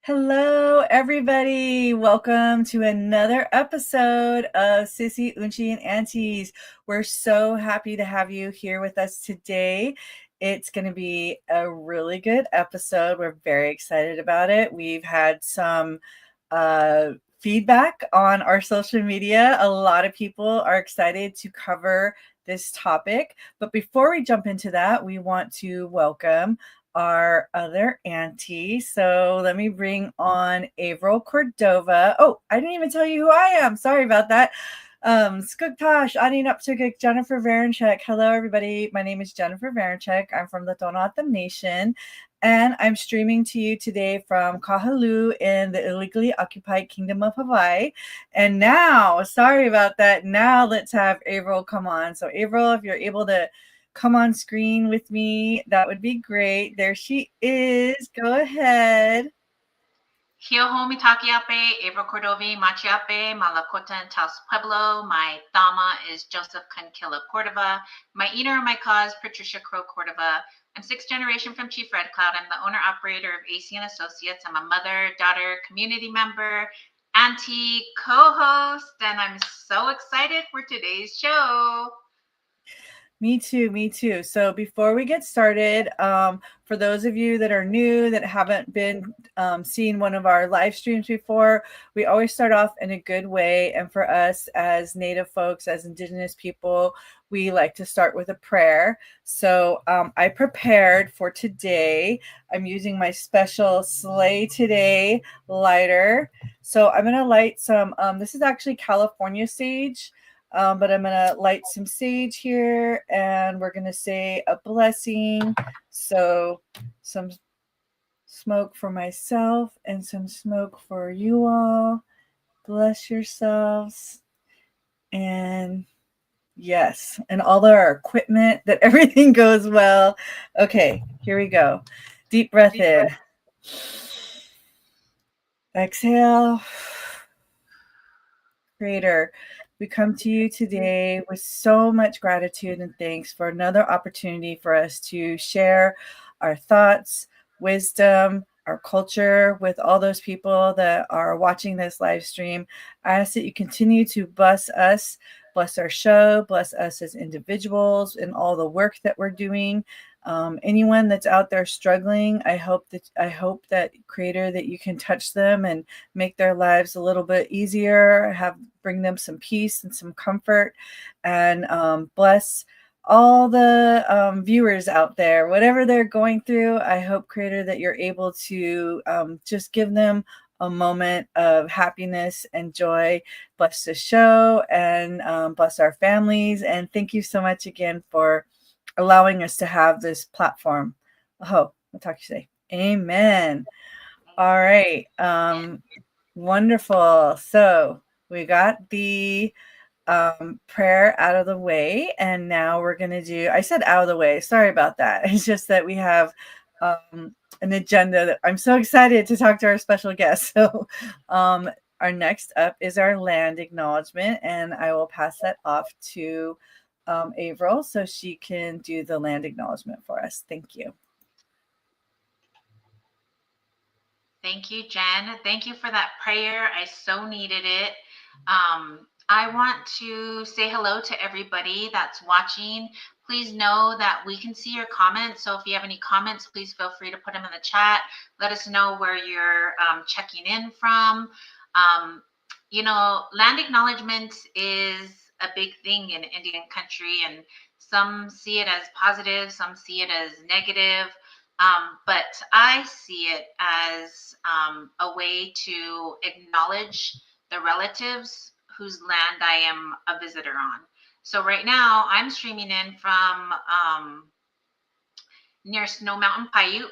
Hello, everybody. Welcome to another episode of Sissy, Unci, and Aunties. We're so happy to have you here with us today. It's going to be a really good episode. We're very excited about it. We've had some uh, feedback on our social media. A lot of people are excited to cover this topic. But before we jump into that, we want to welcome our other auntie. So let me bring on Avril Cordova. Oh, I didn't even tell you who I am. Sorry about that. Skugtash, Anin Uptugik, Jennifer Varenchek. Hello, everybody. My name is Jennifer Varenchek. I'm from the Tohono Nation, and I'm streaming to you today from Kahalu in the illegally occupied Kingdom of Hawaii. And now, sorry about that. Now let's have Avril come on. So, Avril, if you're able to come on screen with me, that would be great. There she is. Go ahead. Hioho Mitakiape, Avril Cordovi, Machiape, Malakota and Taos Pueblo. My Thama is Joseph Conquilla Cordova. My Eater and my cause, Patricia Crow Cordova. I'm sixth generation from Chief Red Cloud. I'm the owner-operator of AC and Associates. I'm a mother, daughter, community member, auntie, co-host, and I'm so excited for today's show. Me too, me too. So before we get started, for those of you that are new, that haven't been seeing one of our live streams before, we always start off in a good way. And for us as Native folks, as Indigenous people, we like to start with a prayer. So I prepared for today. I'm using my special Slay Today lighter. So I'm going to light some, this is actually California sage. But I'm going to light some sage here and we're going to say a blessing. So some smoke for myself and some smoke for you all. Bless yourselves. And yes, and all our equipment, that everything goes well. Okay, here we go. Deep breath in. Exhale. Creator, we come to you today with so much gratitude and thanks for another opportunity for us to share our thoughts, wisdom, our culture with all those people that are watching this live stream. I ask that you continue to bless us, bless our show, bless us as individuals and all the work that we're doing. Anyone that's out there struggling, I hope that Creator, that you can touch them and make their lives a little bit easier, bring them some peace and some comfort, and bless all the viewers out there, whatever they're going through. I hope, Creator, that you're able to just give them a moment of happiness and joy. Bless the show and bless our families. And thank you so much again for allowing us to have this platform. Oh, I'll talk to you today. Amen. All right. Wonderful. So we got the prayer out of the way, and now we're going to do, I said out of the way. Sorry about that. It's just that we have an agenda that I'm so excited to talk to our special guest. So our next up is our land acknowledgement, and I will pass that off to Avril so she can do the land acknowledgement for us. Thank you. Thank you, Jen. Thank you for that prayer. I so needed it. I want to say hello to everybody that's watching. Please know that we can see your comments. So if you have any comments, please feel free to put them in the chat. Let us know where you're checking in from. Land acknowledgement is a big thing in Indian country, and some see it as positive, some see it as negative. But I see it as a way to acknowledge the relatives whose land I am a visitor on. So right now I'm streaming in from near Snow Mountain Paiute,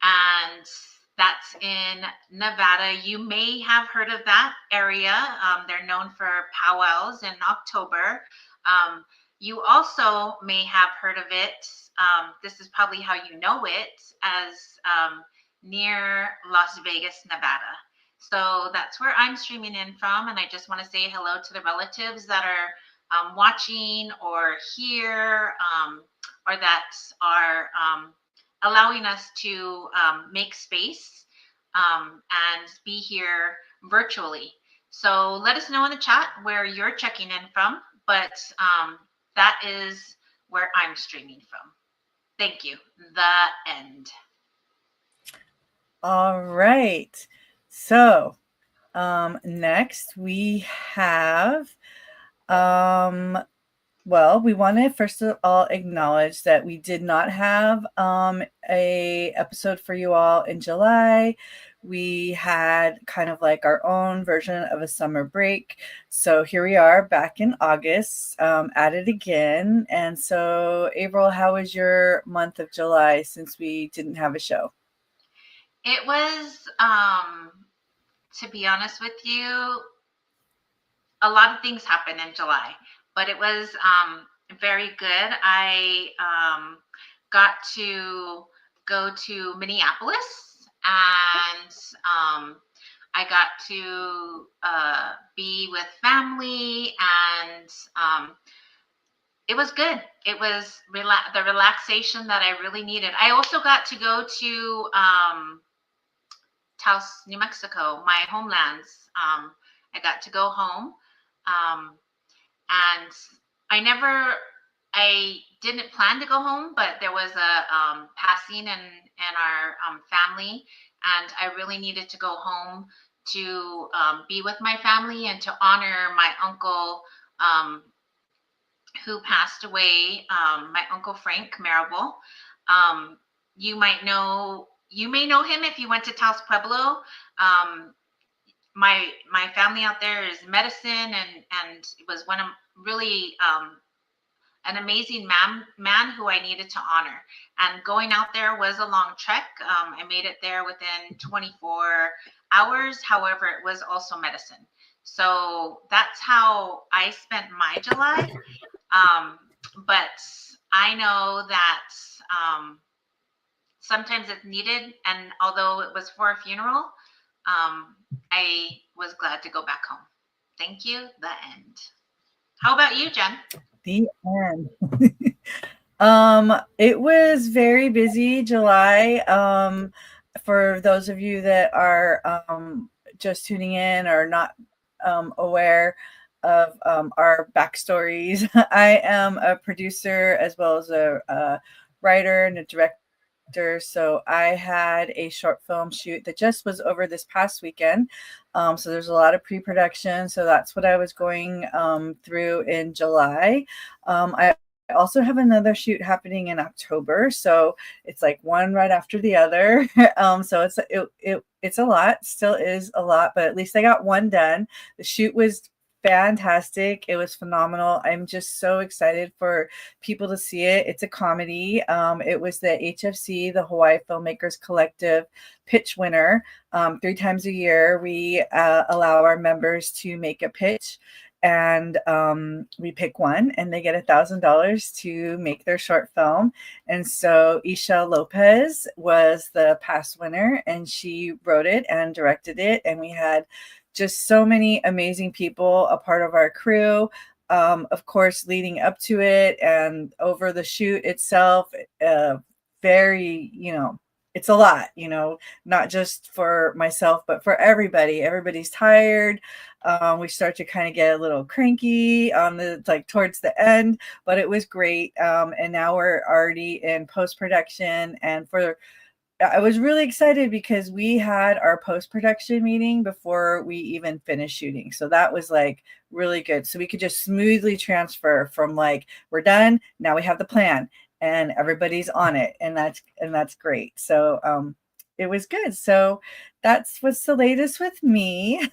and that's in Nevada. You may have heard of that area. They're known for powwows in October. You also may have heard of it. This is probably how you know it, as near Las Vegas, Nevada. So that's where I'm streaming in from. And I just want to say hello to the relatives that are watching or here, or that are allowing us to make space and be here virtually. So let us know in the chat where you're checking in from, but that is where I'm streaming from. Thank you. The end. All right. So next we have well, we want to first of all acknowledge that we did not have a episode for you all in July. We had kind of like our own version of a summer break. So here we are back in August, at it again. And so, April, how was your month of July since we didn't have a show? It was, to be honest with you, a lot of things happened in July, but it was very good. I got to go to Minneapolis, and I got to be with family, and it was good. It was the relaxation that I really needed. I also got to go to Taos, New Mexico, my homelands. I got to go home, and I didn't plan to go home, but there was a passing in our family, and I really needed to go home to be with my family and to honor my uncle who passed away, my uncle Frank Marable. Um, you may know him if you went to Taos Pueblo. My family out there is medicine, and it was one of really an amazing man who I needed to honor. And going out there was a long trek. I made it there within 24 hours. However, it was also medicine. So that's how I spent my July. But I know that sometimes it's needed. And although it was for a funeral, I was glad to go back home. Thank you. The end. How about you, Jen? The end. It was very busy July. For those of you that are just tuning in or not aware of our backstories, I am a producer as well as a writer and a director. So I had a short film shoot that just was over this past weekend. So there's a lot of pre-production. So that's what I was going through in July. I also have another shoot happening in October. So it's like one right after the other. So it's a lot, still is a lot, but at least I got one done. The shoot was fantastic. It was phenomenal. I'm just so excited for people to see it. It's a comedy. It was the HFC, the Hawaii Filmmakers Collective pitch winner. 3 times a year, we allow our members to make a pitch, and we pick one, and they get $1,000 to make their short film. And so Isha Lopez was the past winner, and she wrote it and directed it. And we had just so many amazing people a part of our crew. Of course, leading up to it and over the shoot itself, very, it's a lot, not just for myself, but for everybody. Everybody's tired. We start to kind of get a little cranky on towards the end, but it was great. And now we're already in post-production, and I was really excited because we had our post-production meeting before we even finished shooting. So that was really good. So we could just smoothly transfer from we're done, now we have the plan and everybody's on it. And that's great. So it was good. So that's what's the latest with me.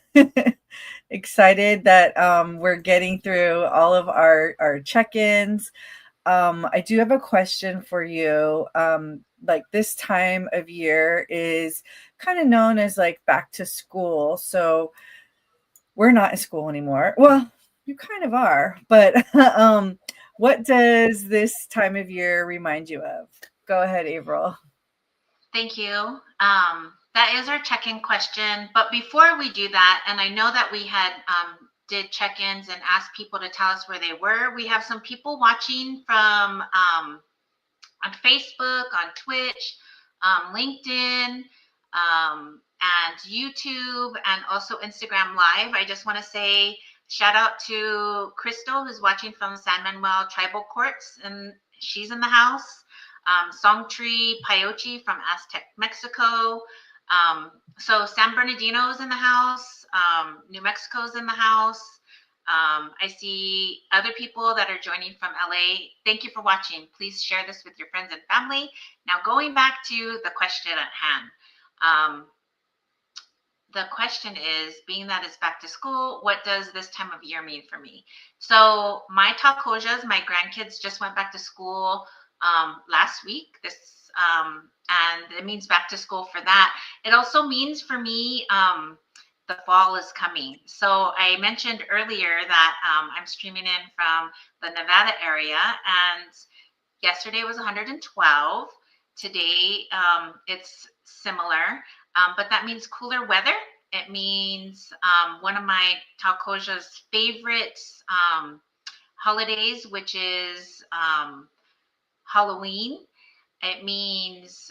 Excited that we're getting through all of our check-ins. I do have a question for you. This time of year is kind of known as back to school. So we're not in school anymore. Well, you kind of are, but what does this time of year remind you of? Go ahead, April. Thank you. That is our check-in question. But before we do that, and I know that we had did check-ins and asked people to tell us where they were. We have some people watching from on Facebook, on Twitch, LinkedIn, and YouTube and also Instagram Live. I just want to say shout out to Crystal, who's watching from San Manuel Tribal Courts, and she's in the house. Songtree Payochi from Aztec, Mexico. So San Bernardino's in the house. New Mexico's in the house. I see other people that are joining from LA. Thank you for watching. Please share this with your friends and family. Now, going back to the question at hand. The question is, being that it's back to school, what does this time of year mean for me? So my Takojas, my grandkids just went back to school last week. And it means back to school for that. It also means for me, the fall is coming. So I mentioned earlier that I'm streaming in from the Nevada area, and yesterday was 112. Today it's similar, but that means cooler weather. It means one of my Talcoja's favorite holidays, which is Halloween. It means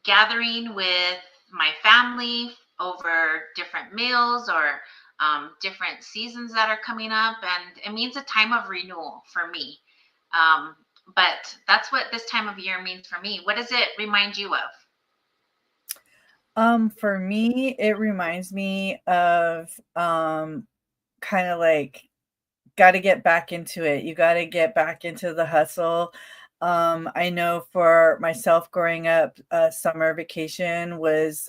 gathering with my family over different meals or different seasons that are coming up. And it means a time of renewal for me. But that's what this time of year means for me. What does it remind you of? For me, it reminds me of kind of like got to get back into it. You got to get back into the hustle. I know for myself growing up, summer vacation was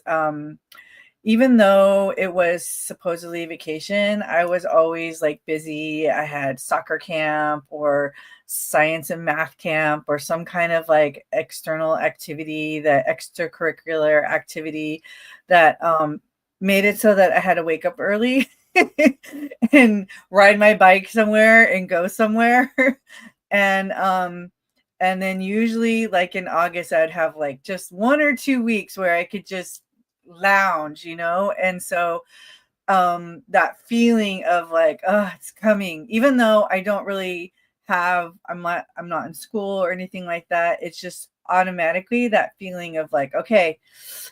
even though it was supposedly vacation, I was always like busy. I had soccer camp or science and math camp or some kind of like external activity, that extracurricular activity that made it so that I had to wake up early and ride my bike somewhere and go somewhere. and and then usually like in August I'd have like just 1 or 2 weeks where I could just lounge, and so that feeling of like, oh, it's coming, even though I don't really I'm not in school or anything like that. It's just automatically that feeling of like, okay,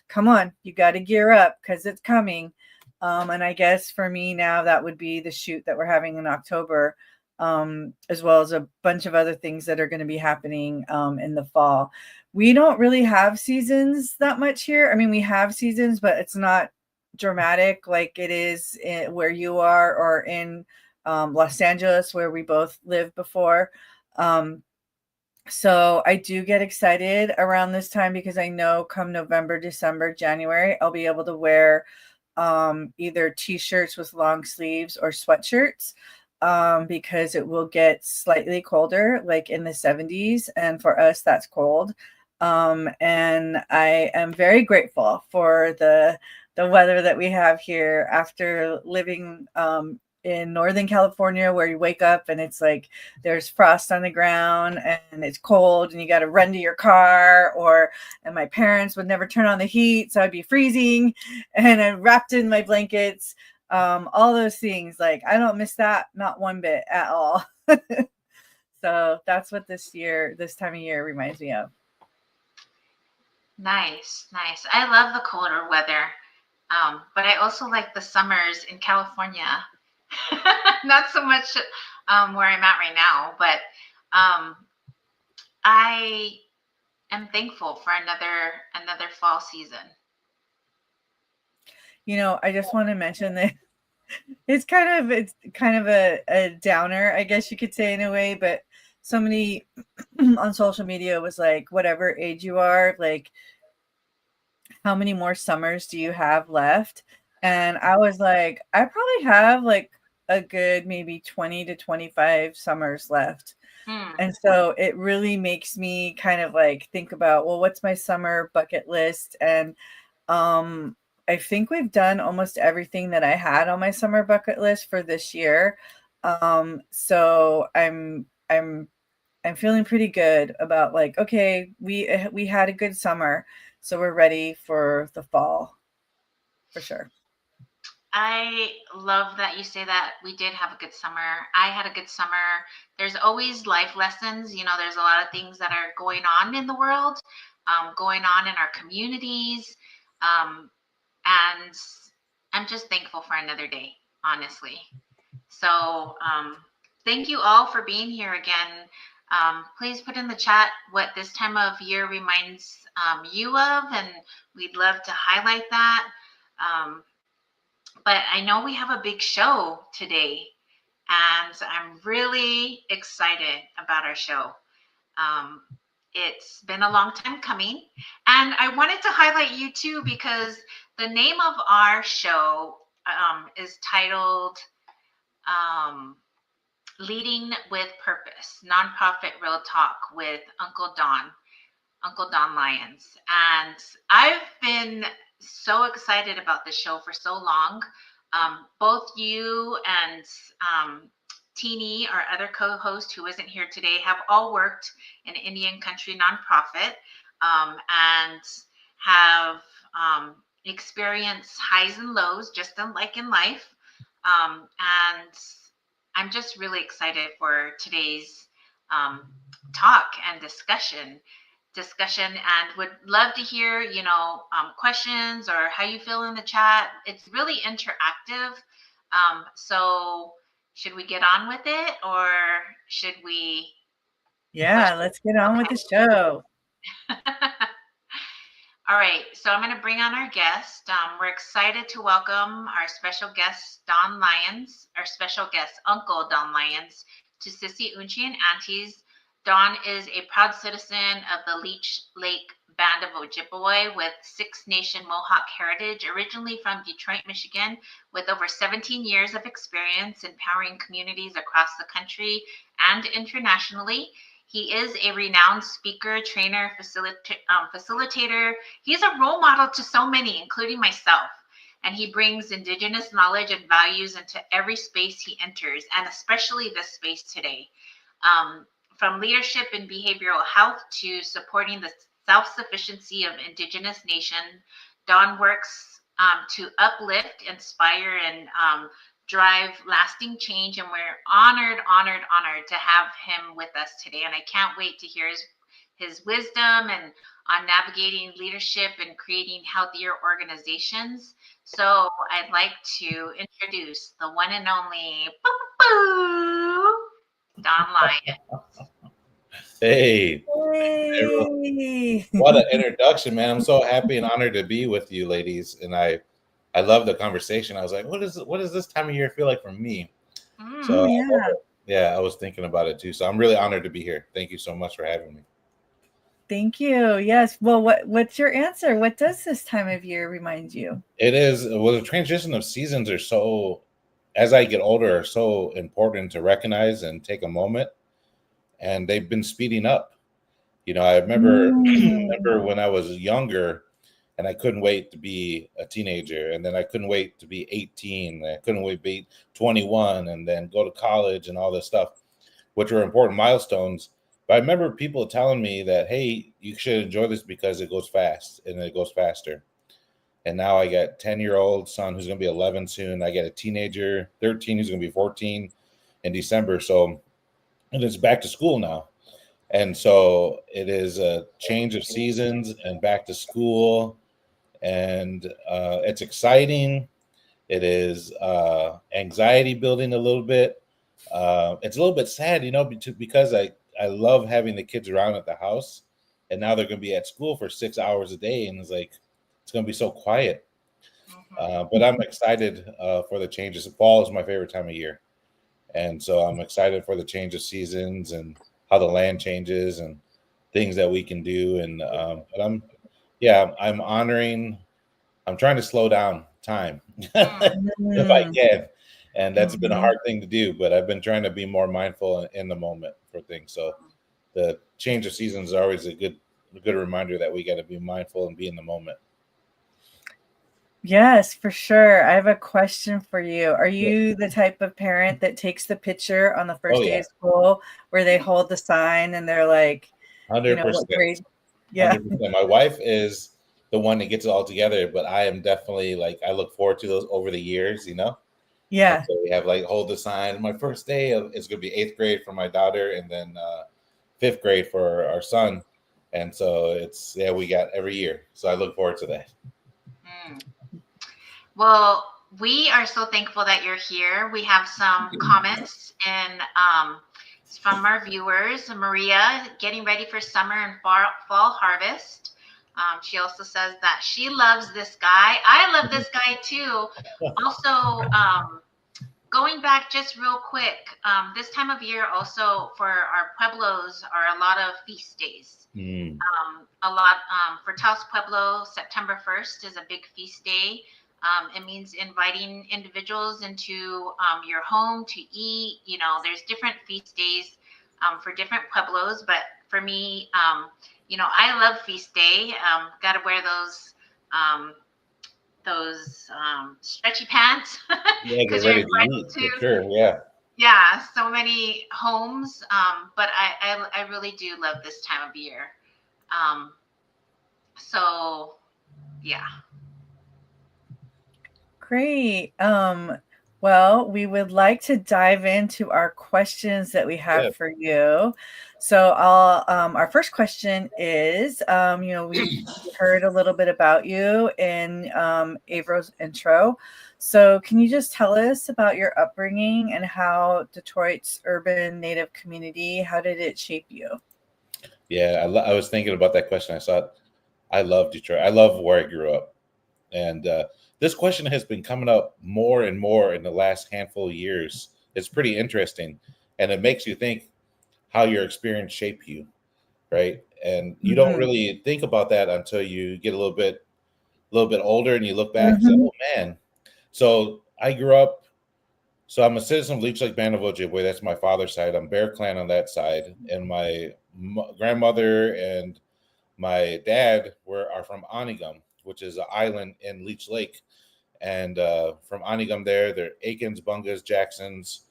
come on, you got to gear up because it's coming. And I guess for me now, that would be the shoot that we're having in October, as well as a bunch of other things that are going to be happening in the fall. We don't really have seasons that much here. I mean, we have seasons, but it's not dramatic like it is where you are, or in Los Angeles, where we both lived before. So I do get excited around this time because I know come November, December, January, I'll be able to wear either t-shirts with long sleeves or sweatshirts, because it will get slightly colder, like in the 70s. And for us, that's cold. And I am very grateful for the weather that we have here after living in Northern California, where you wake up and it's like there's frost on the ground and it's cold and you got to run to your car, and my parents would never turn on the heat, so I'd be freezing and I'm wrapped in my blankets. All those things, like I don't miss that, not one bit at all. So that's what this time of year reminds me of. Nice, nice. I love the colder weather, but I also like the summers in California. Not so much where I'm at right now, but I am thankful for another fall season. I just want to mention that it's kind of a downer, I guess you could say, in a way, but somebody on social media was like, whatever age you are, like, how many more summers do you have left? And I was like, I probably have like a good maybe 20 to 25 summers left. Hmm. And so it really makes me kind of like think about, well, what's my summer bucket list? And I think we've done almost everything that I had on my summer bucket list for this year. So I'm feeling pretty good about like, okay, we had a good summer, so we're ready for the fall for sure. I love that you say that. We did have a good summer. I had a good summer. There's always life lessons. There's a lot of things that are going on in the world, going on in our communities. And I'm just thankful for another day, honestly. So thank you all for being here again. Please put in the chat what this time of year reminds you of, and we'd love to highlight that. Um, but I know we have a big show today, and I'm really excited about our show. Um, it's been a long time coming, and I wanted to highlight you too because the name of our show is titled Leading with Purpose, Nonprofit Real Talk with Uncle Don Lyons. And I've been so excited about this show for so long. Both you and Teeny, our other co-host who isn't here today, have all worked in Indian country nonprofit and have experienced highs and lows, just like in life. And I'm just really excited for today's talk and discussion and would love to hear questions or how you feel in the chat. It's really interactive. So should we get on with it, or should we Yeah, let's get on with the show. All right, so I'm going to bring on our guest. We're excited to welcome our special guest, Don Lyons, our special guest, Uncle Don Lyons, to Sissy, Unci, and Aunties. Don is a proud citizen of the Leech Lake Band of Ojibwe with Six Nation Mohawk heritage, originally from Detroit, Michigan, with over 17 years of experience empowering communities across the country and internationally. He is a renowned speaker, trainer, facilitator. He's a role model to so many, including myself. And he brings Indigenous knowledge and values into every space he enters, and especially this space today. From leadership in behavioral health to supporting the self-sufficiency of Indigenous nation, Don works to uplift, inspire, and drive lasting change. And we're honored to have him with us today. And I can't wait to hear his wisdom and on navigating leadership and creating healthier organizations. So I'd like to introduce the one and only Don Lyons. Hey, Hey. what an introduction, man. I'm so happy and honored to be with you ladies. And I love the conversation. I was like, what does this time of year feel like for me? So Yeah. I was thinking about it too. So I'm really honored to be here. Thank you so much for having me. Thank you. Yes. Well, what's your answer? What does this time of year remind you? It is, well, the transition of seasons are so, as I get older, are so important to recognize and take a moment. And they've been speeding up. I remember when I was younger and I couldn't wait to be a teenager, and then I couldn't wait to be 18, and I couldn't wait to be 21 and then go to college and all this stuff, which were important milestones. But I remember people telling me that, hey, you should enjoy this because it goes fast and it goes faster. And now I got 10-year-old son who's going to be 11 soon. I got a teenager, 13, who's going to be 14 in December. So, and it's back to school now. And so it is a change of seasons and back to school. And it's exciting. It is anxiety building a little bit. It's a little bit sad, because I love having the kids around at the house. And now they're going to be at school for 6 hours a day. And it's going to be so quiet. But I'm excited for the changes. Fall is my favorite time of year. And so I'm excited for the change of seasons and how the land changes and things that we can do. And but I'm trying to slow down time if I can. And that's been a hard thing to do, but I've been trying to be more mindful in the moment for things. So the change of seasons is always a good reminder that we got to be mindful and be in the moment. Yes, for sure. I have a question for you. Are you the type of parent that takes the picture on the first day of school where they hold the sign and they're like, 100%. What grade? Yeah. 100%. My wife is the one that gets it all together, but I am definitely I look forward to those over the years, Yeah. And so we have hold the sign. My first day is going to be 8th grade for my daughter, and then 5th grade for our son. And so we got every year. So I look forward to that. Mm. Well, we are so thankful that you're here. We have some comments and it's from our viewers. Maria, getting ready for summer and fall harvest. She also says that she loves this guy. I love this guy too. Also, going back just real quick, this time of year also for our pueblos are a lot of feast days. Mm. A lot for Taos Pueblo, September 1st is a big feast day. It means inviting individuals into your home to eat. You know, there's different feast days for different pueblos, but for me, you know, I love feast day. Got to wear um, those stretchy pants Yeah, get because you're ready to invited eat for to, sure. Yeah. yeah, so many homes. But I really do love this time of year. Um, so yeah. Great. Well, we would like to dive into our questions that we Yeah. have for you. So I'll our first question is you know, we heard a little bit about you in Avro's intro. So can you just tell us about your upbringing and how Detroit's urban native community, how did it shape you? Yeah. I was thinking about that question. I thought, I love Detroit. I love where I grew up. And this question has been coming up more and more in the last handful of years. It's pretty interesting. And it makes you think how your experience shaped you, right? And you don't Mhm. really think about that until you get a little bit older and you look back and say, Mhm. oh man. So I grew up, so I'm a citizen of Leech Lake Band of Ojibwe. That's my father's side. I'm Bear Clan on that side. And my grandmother and my dad are from Onigum, which is an island in Leech Lake. And from Onigum they're Aikens, Bungas, Jacksons,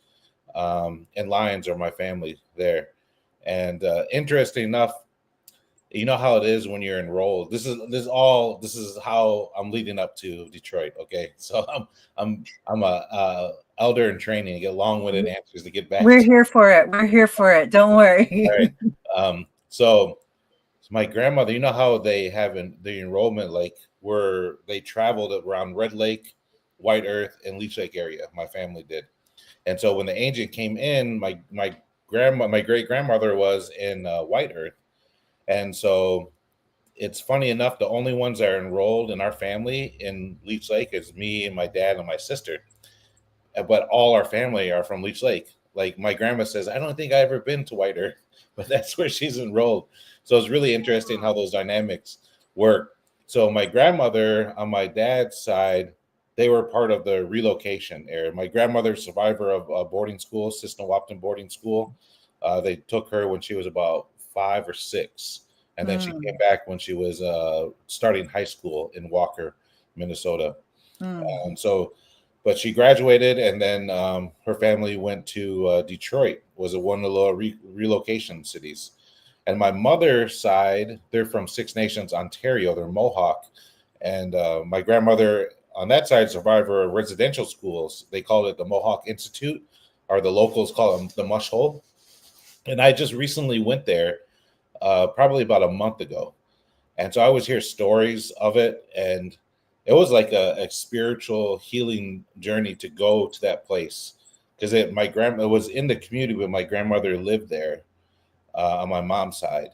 and Lyons are my family there. And interesting enough, you know how it is when you're enrolled. This is how I'm leading up to Detroit. Okay, so I'm a elder in training. Get long-winded answers to get back We're to. here for it. We're here for it. Don't All worry. right. So my grandmother, you know how they have the enrollment, like where they traveled around Red Lake, White Earth, and Leech Lake area. My family did, and so when the agent came in, my great grandmother was in White Earth, and so it's funny enough, the only ones that are enrolled in our family in Leech Lake is me and my dad and my sister, but all our family are from Leech Lake. Like my grandma says, I don't think I ever been to White Earth, but that's where she's enrolled. So it's really interesting how those dynamics work. So my grandmother on my dad's side, they were part of the relocation area. My grandmother's survivor of boarding school, Sisnawapton boarding school. They took her when she was about 5 or 6, and then she came Mm, back when she was starting high school in Walker, Minnesota. mm, So, but she graduated, and then her family went to Detroit. Was one of the relocation cities. And my mother's side, they're from Six Nations, Ontario. They're Mohawk, and my grandmother on that side, survivor of residential schools. They called it the Mohawk Institute, or the locals call them the Mush Hole. And I just recently went there, probably about a month ago, and so I always hear stories of it, and it was like a spiritual healing journey to go to that place because my grandma was in the community, but my grandmother lived there on my mom's side,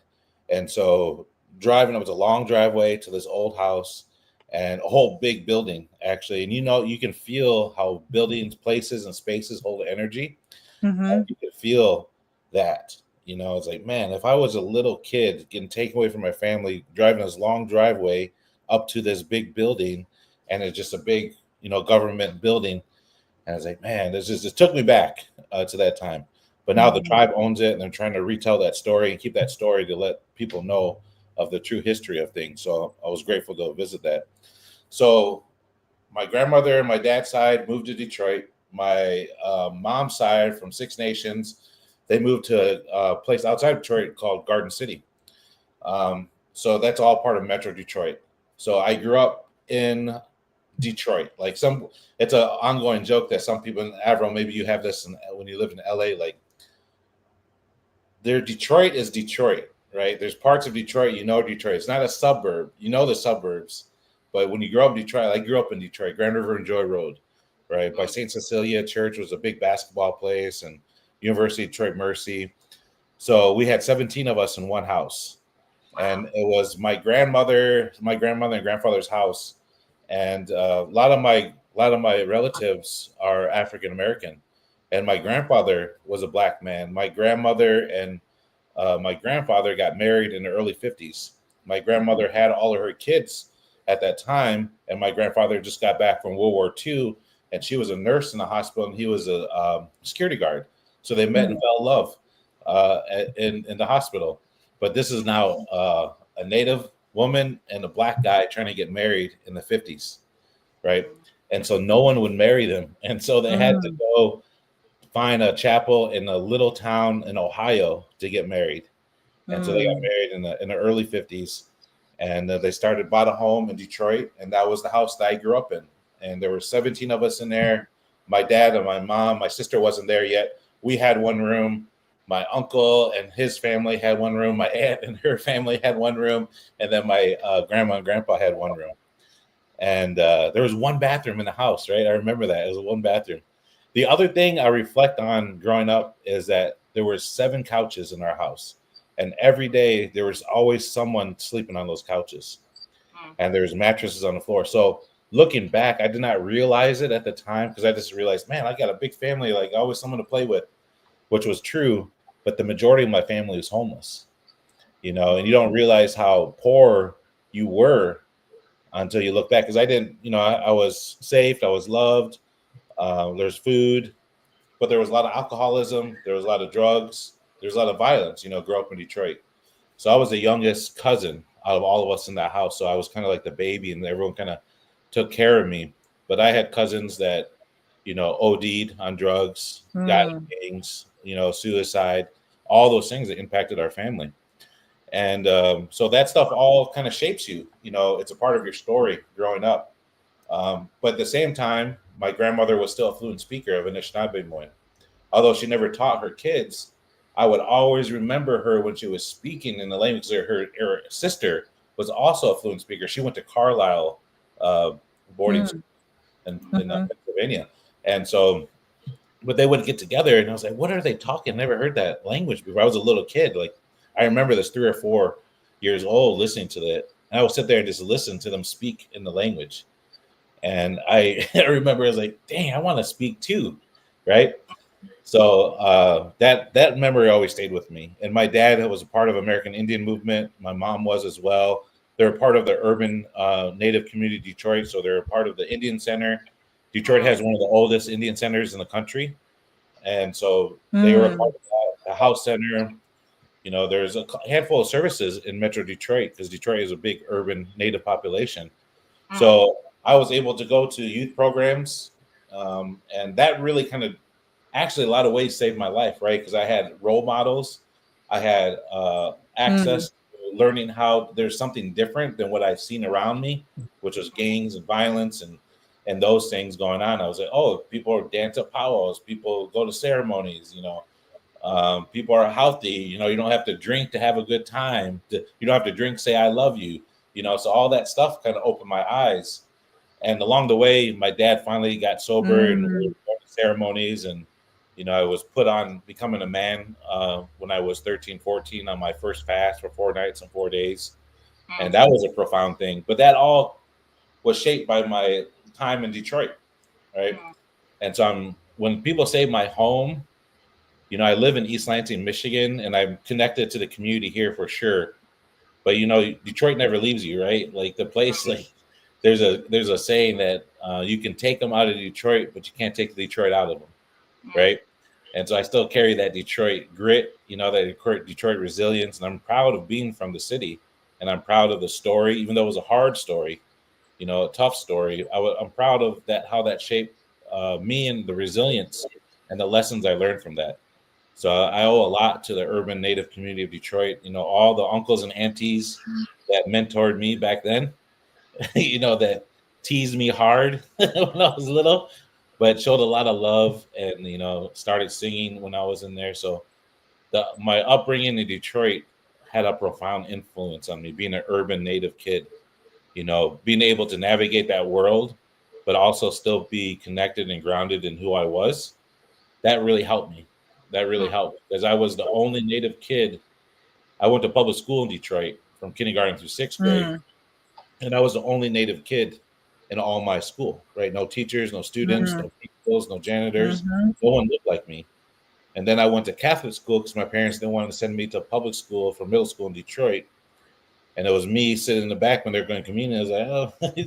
and so driving, it was a long driveway to this old house and a whole big building actually, and you can feel how buildings, places, and spaces hold energy. mhm, You could feel that. It's like, man, if I was a little kid getting taken away from my family, driving this long driveway up to this big building, and it's just a big, government building, and I was like, man, this just it took me back to that time. But now the mhm, tribe owns it, and they're trying to retell that story and keep that story to let people know of the true history of things. So I was grateful to visit that. So my grandmother and my dad's side moved to Detroit. My mom's side from Six Nations, they moved to a place outside Detroit called Garden City. So that's all part of Metro Detroit. So I grew up in Detroit. Like it's an ongoing joke that some people in Avro, maybe you have this when you live in LA, like Detroit is Detroit, right? There's parts of Detroit, Detroit. It's not a suburb. You know the suburbs, But when you grow up in Detroit, I grew up in Detroit, Grand River and Joy Road, right? By St. Cecilia Church was a big basketball place, and University of Detroit Mercy. So we had 17 of us in one house. And it was my grandmother and grandfather's house. And a lot of my relatives are African American. And my grandfather was a black man. My grandmother and my grandfather got married in the early 50s. My grandmother had all of her kids at that time, and my grandfather just got back from World War II, and she was a nurse in the hospital, and he was a security guard. So they met and fell in love in the hospital. But this is now a Native woman and a black guy trying to get married in the 50s, right? And so no one would marry them, and so they had to go find a chapel in a little town in Ohio to get married. And so they got married in the early 50s, and they bought a home in Detroit, and that was the house that I grew up in. And there were 17 of us in there. My dad and my mom, my sister wasn't there yet. We had one room. My uncle and his family had one room. My aunt and her family had one room, and then my grandma and grandpa had one room. And there was one bathroom in the house, right? I remember that. It was one bathroom. The other thing I reflect on growing up is that there were 7 couches in our house. And every day there was always someone sleeping on those couches. And there was mattresses on the floor. So looking back, I did not realize it at the time because I just realized, man, I got a big family, like always someone to play with, which was true. But the majority of my family was homeless, and you don't realize how poor you were until you look back. Because I didn't, I was safe, I was loved. There's food, but there was a lot of alcoholism. There was a lot of drugs. There's a lot of violence, grew up in Detroit. So I was the youngest cousin out of all of us in that house. So I was kind of like the baby, and everyone kind of took care of me. But I had cousins that, OD'd on drugs, got in gangs, suicide, all those things that impacted our family. And so that stuff all kind of shapes you. It's a part of your story growing up. But at the same time, my grandmother was still a fluent speaker of Anishinaabe. Although she never taught her kids, I would always remember her when she was speaking in the language. Her sister was also a fluent speaker. She went to Carlisle boarding school in Pennsylvania. And so, but they would get together, and I was like, what are they talking? I never heard that language before. I was a little kid. Like, I remember this 3 or 4 years old listening to that. And I would sit there and just listen to them speak in the language. And I remember I was like, dang, I want to speak too, right? So that memory always stayed with me. And my dad was a part of American Indian movement. My mom was as well. They're part of the urban Native community of Detroit. So they're a part of the Indian Center. Detroit has one of the oldest Indian centers in the country. And so they were a part of that, the House Center. There's a handful of services in Metro Detroit because Detroit is a big urban Native population. So I was able to go to youth programs. And that really kind of actually a lot of ways saved my life, right? Because I had role models. I had access to learning how there's something different than what I've seen around me, which was gangs and violence and those things going on. I was like, oh, people dance at powwows, people go to ceremonies, people are healthy, you don't have to drink to have a good time. You don't have to drink, say I love you, so all that stuff kind of opened my eyes. And along the way, my dad finally got sober and we were going to ceremonies. And, I was put on becoming a man when I was 13, 14 on my first fast for 4 nights and 4 days. And that was a profound thing. But that all was shaped by my time in Detroit, right? And so when people say my home, I live in East Lansing, Michigan, and I'm connected to the community here for sure. But Detroit never leaves you, right? Like the place, like there's a saying that you can take them out of Detroit, but you can't take Detroit out of them, right? And so I still carry that Detroit grit, that Detroit resilience, and I'm proud of being from the city, and I'm proud of the story, even though it was a hard story, a tough story. I'm proud of that, how that shaped me and the resilience and the lessons I learned from that. So I owe a lot to the urban Native community of Detroit. All the uncles and aunties that mentored me back then, that teased me hard when I was little, but showed a lot of love and, started singing when I was in there. So my upbringing in Detroit had a profound influence on me, being an urban Native kid. being able to navigate that world, but also still be connected and grounded in who I was, that really helped me. That really helped because I was the only Native kid. I went to public school in Detroit from kindergarten through sixth grade, Mm, and I was the only Native kid in all my school, right? No teachers, no students, mm, no principals, no janitors. mhm. No one looked like me. And then I went to Catholic school because my parents didn't want to send me to public school for middle school in Detroit. And it was me sitting in the back when they're going to communion. I was like,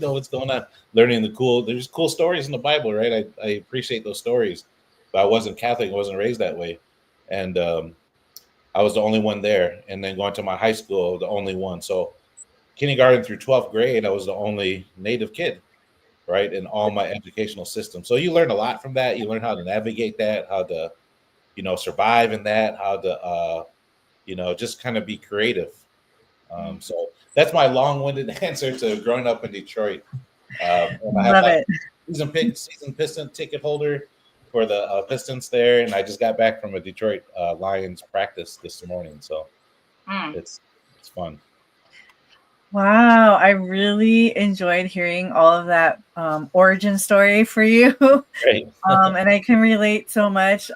oh, what's going on? Learning there's cool stories in the Bible, right? I appreciate those stories, but I wasn't Catholic. I wasn't raised that way. And I was the only one there. And then going to my high school, the only one. So kindergarten through 12th grade, I was the only Native kid, right? In all my educational system. So you learn a lot from that. You learn how to navigate that, how to, survive in that, how to, just kind of be creative. So that's my long-winded answer to growing up in Detroit. And I have Love my it. season Piston ticket holder for the Pistons there, and I just got back from a Detroit Lions practice this morning, so Mm. it's fun. Wow, I really enjoyed hearing all of that origin story for you. Great. And I can relate so much.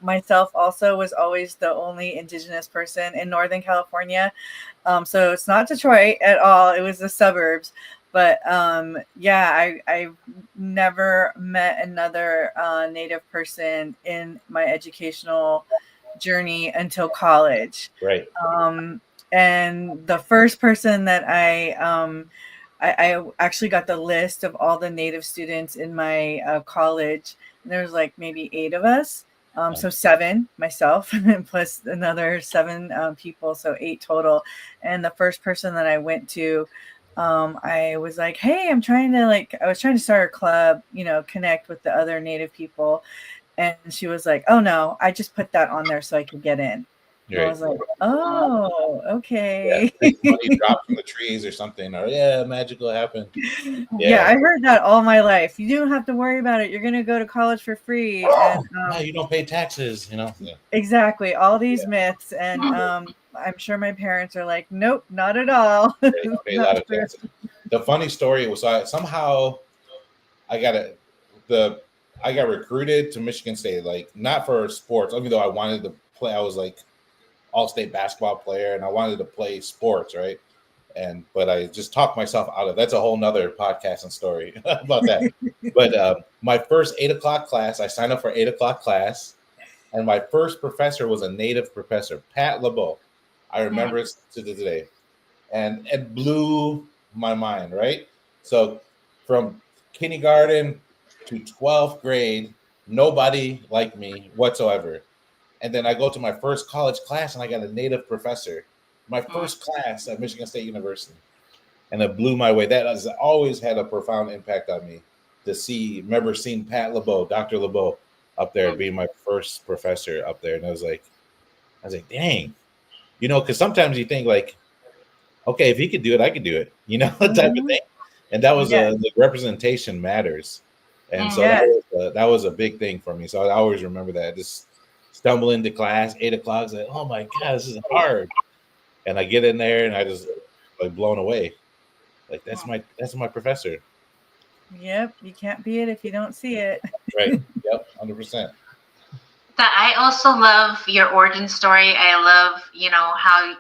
Myself also was always the only Indigenous person in Northern California. So it's not Detroit at all. It was the suburbs. But yeah, I've never met another Native person in my educational journey until college. Right. And the first person that I actually got the list of all the Native students in my college. And there was like maybe 8 of us. So 7 myself plus another 7 people, so 8 total. And the first person that I went to, I was like, hey, I was trying to start a club, connect with the other Native people. And she was like, oh no, I just put that on there so I could get in. And I Right. was like, oh, Yeah. okay. Big money dropped from the trees or something, or yeah, magical happened. Yeah, Yeah. I heard that all my life. You don't have to worry about it. You're going to go to college for free. And Yeah, you don't pay taxes, Yeah. exactly, all these Yeah. myths. And I'm sure my parents are like, nope, not at all. Pay a Not lot of true. taxes. The funny story was somehow I got a the I got recruited to Michigan State, like not for sports, even though I wanted to play. I was like all-state basketball player, and I wanted to play sports, right? But I just talked myself out of. That's a whole nother podcast and story about that. But my first 8 o'clock class, I signed up for 8 o'clock class, and my first professor was a Native professor, Pat LeBeau. I remember it to this day, and it blew my mind, right? So from kindergarten to 12th grade, nobody liked me whatsoever. And then I go to my first college class and I got a Native professor, my first class at Michigan State University. And it blew my way. That has always had a profound impact on me to remember seeing Pat LeBeau, Dr. LeBeau up there being my first professor up there. And I was like, dang, because sometimes you think like, okay, if he could do it, I could do it, type of Mhm. thing. And that was Yes. the representation matters. And so Yes. that was a big thing for me. So I always remember that. Just stumble into class, 8 o'clock, like, oh my God, this is hard. And I get in there and I just like blown away. Like that's my professor. Yep. You can't be it if you don't see it. Right. Yep. 100%. That I also love your origin story. I love,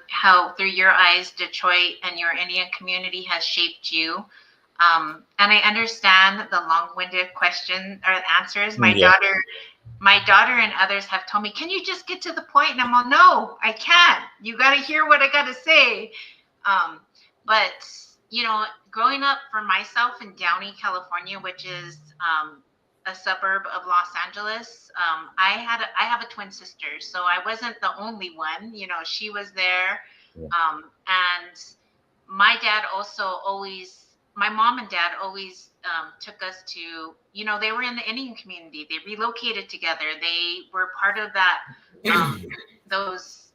how through your eyes, Detroit and your Indian community has shaped you. And I understand the long-winded question or answers. Yeah. My daughter and others have told me, can you just get to the point? And I'm all, no, I can't. You got to hear what I got to say. But, growing up for myself in Downey, California, which is a suburb of Los Angeles, I have a twin sister. So I wasn't the only one, she was there. Yeah. And my mom and dad always took us to, they were in the Indian community. They relocated together. They were part of that, those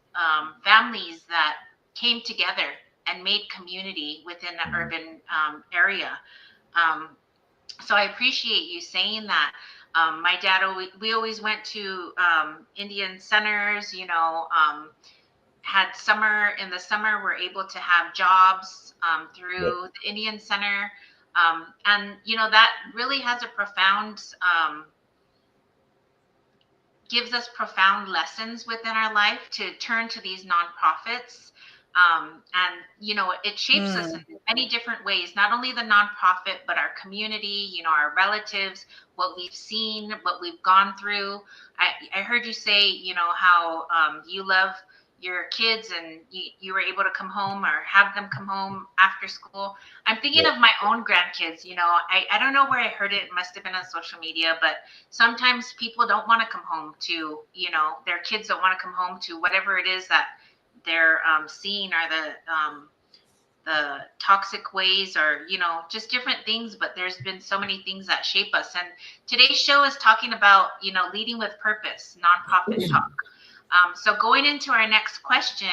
families that came together and made community within the urban area. So I appreciate you saying that. My dad we always went to Indian centers, had summer in the summer, were able to have jobs through the Indian Center. And, you know, that really has a profound, gives us profound lessons within our life to turn to these nonprofits. And, you know, it shapes us in many different ways, not only the nonprofit, but our community, you know, our relatives, what we've seen, what we've gone through. I heard you say, you know, how you love your kids and you were able to come home or have them come home after school. I'm thinking of my own grandkids. You know, I don't know where I heard it. It must have been on social media, but sometimes people don't want to come home to, you know, their kids don't want to come home to whatever it is that they're seeing, or the toxic ways, or, you know, just different things. But there's been so many things that shape us. And today's show is talking about, you know, leading with purpose, nonprofit talk. So going into our next question,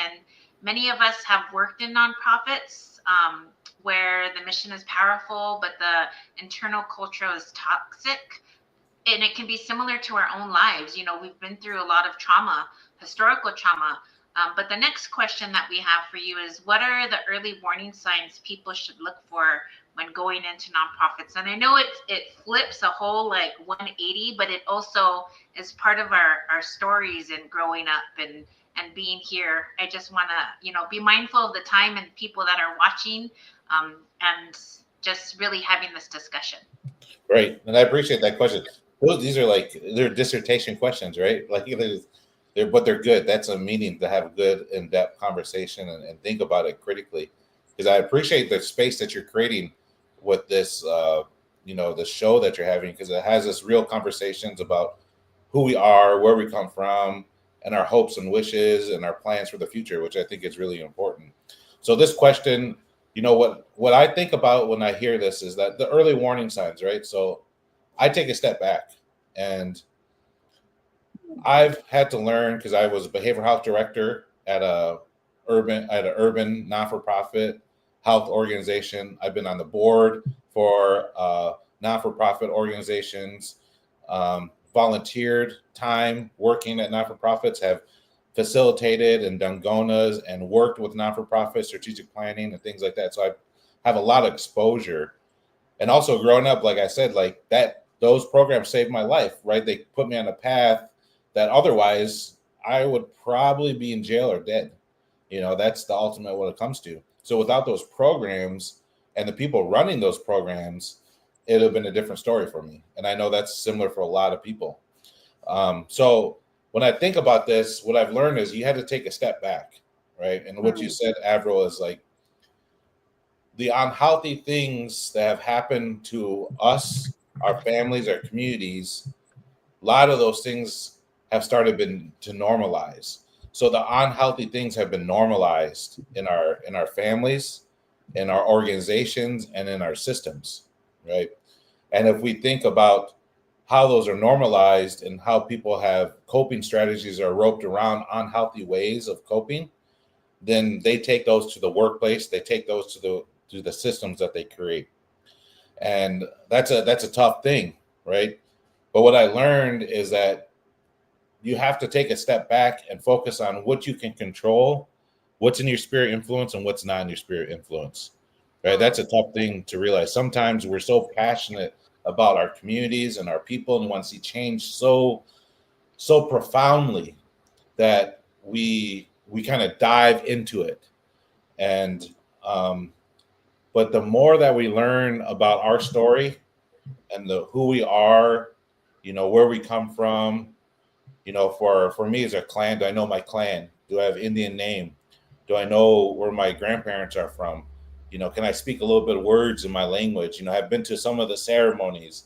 many of us have worked in nonprofits where the mission is powerful, but the internal culture is toxic. And it can be similar to our own lives. You know, we've been through a lot of trauma, historical trauma. But the next question that we have for you is, what are the early warning signs people should look for when going into nonprofits? And I know it flips a whole like 180, but it also is part of our stories and growing up and being here. I just want to, you know, be mindful of the time and people that are watching, and just really having this discussion. Right. And I appreciate that question. These are like, they're dissertation questions, right? Like, but they're good. That's a meaning to have a good in-depth conversation and think about it critically. Because I appreciate the space that you're creating with this, you know, the show that you're having, because it has us real conversations about who we are, where we come from, and our hopes and wishes and our plans for the future, which I think is really important. So this question, you know, what I think about when I hear this is that the early warning signs, right? So I take a step back, and I've had to learn, because I was a behavioral health director at an urban non-for-profit health organization. I've been on the board for non-for-profit organizations, volunteered time working at non-for-profits, have facilitated and done GONAs and worked with non-for-profit strategic planning and things like that. So I have a lot of exposure. And also growing up, like I said, like that, those programs saved my life, right? They put me on a path that otherwise I would probably be in jail or dead. You know, that's the ultimate what it comes to. So without those programs and the people running those programs, it would have been a different story for me. And I know that's similar for a lot of people. So when I think about this, what I've learned is you had to take a step back, right? And what you said, Avril, is like the unhealthy things that have happened to us, our families, our communities. A lot of those things have started to normalize. So the unhealthy things have been normalized in our families, in our organizations, and in our systems, right? And if we think about how those are normalized and how people have coping strategies are roped around unhealthy ways of coping, then they take those to the workplace, they take those to the systems that they create. And that's a tough thing, right? But what I learned is that you have to take a step back and focus on what you can control, what's in your spirit influence and what's not in your spirit influence, right? That's a tough thing to realize. Sometimes we're so passionate about our communities and our people and want to see change so profoundly that we kind of dive into it. And but the more that we learn about our story and who we are, you know, where we come from, you know, for me as a clan, do I know my clan? Do I have Indian name? Do I know where my grandparents are from? You know, can I speak a little bit of words in my language? You know, I've been to some of the ceremonies.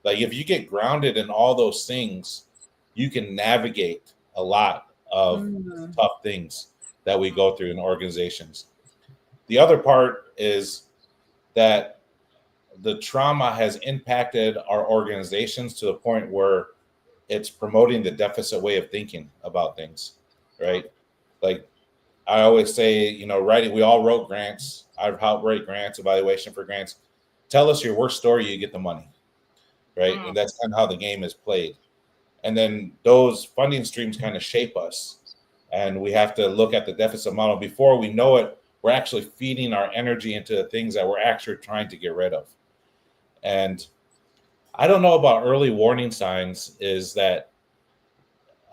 Like if you get grounded in all those things, you can navigate a lot of tough things that we go through in organizations. The other part is that the trauma has impacted our organizations to the point where it's promoting the deficit way of thinking about things, right? Like I always say, you know, writing, we all wrote grants. I've helped write grants, evaluation for grants. Tell us your worst story, you get the money, right? And that's kind of how the game is played. And then those funding streams kind of shape us. And we have to look at the deficit model. Before we know it, we're actually feeding our energy into the things that we're actually trying to get rid of. And I don't know about early warning signs, is that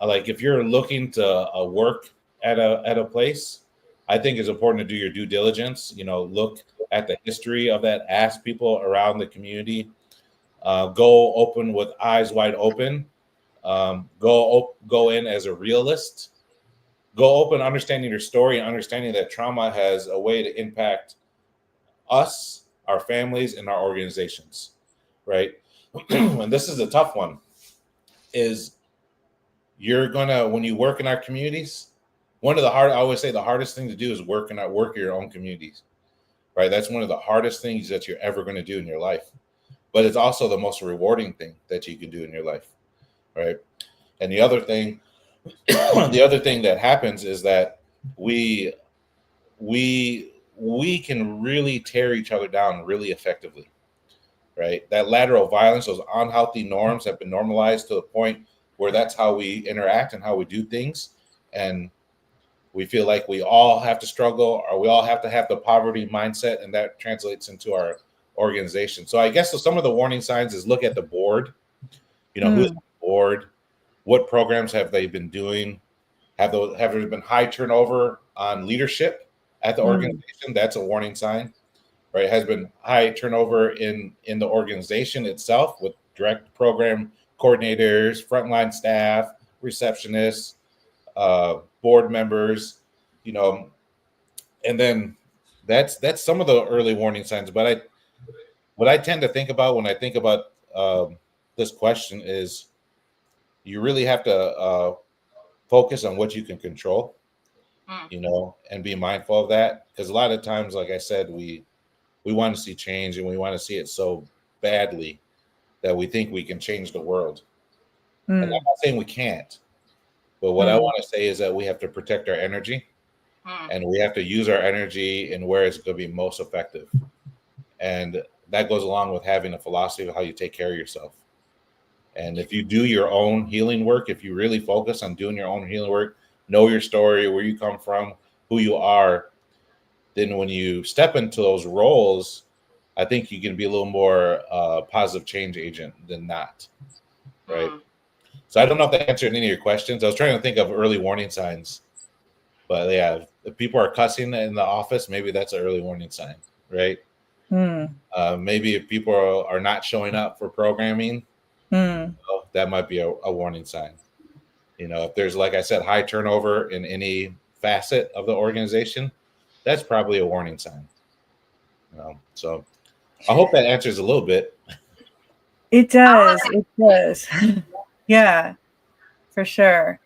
like if you're looking to work at a place, I think it's important to do your due diligence. Look at the history of that. Ask people around the community. Go open with eyes wide open. Go in as a realist. Go open, understanding your story and understanding that trauma has a way to impact us, our families, and our organizations. Right, and this is a tough one. Is when you work in our communities, I always say the hardest thing to do is work in your own communities, right? That's one of the hardest things that you're ever going to do in your life, but it's also the most rewarding thing that you can do in your life, right? And the other thing that happens is that we can really tear each other down really effectively, right? That lateral violence, those unhealthy norms have been normalized to the point where that's how we interact and how we do things. And we feel like we all have to struggle, or we all have to have the poverty mindset, and that translates into our organization. So I guess some of the warning signs is look at the board. Who's on the board? What programs have they been doing? Have there been high turnover on leadership at the organization? That's a warning sign, right? Has been high turnover in the organization itself, with direct program coordinators, frontline staff, receptionists, board members, and then that's some of the early warning signs. But what I tend to think about when I think about this question is you really have to focus on what you can control, and be mindful of that, because a lot of times, like I said, we want to see change, and we want to see it so badly that we think we can change the world. And I'm not saying we can't, but what I want to say is that we have to protect our energy, and we have to use our energy in where it's going to be most effective. And that goes along with having a philosophy of how you take care of yourself. And if you do your own healing work, if you really focus on doing your own healing work, know your story, where you come from, who you are, then when you step into those roles, I think you can be a little more positive change agent than not, right? So I don't know if that answered any of your questions. I was trying to think of early warning signs, but yeah, if people are cussing in the office, maybe that's an early warning sign, right? Maybe if people are not showing up for programming, that might be a warning sign. If there's, like I said, high turnover in any facet of the organization, that's probably a warning sign. So I hope that answers a little bit. It does. It does. Yeah, for sure.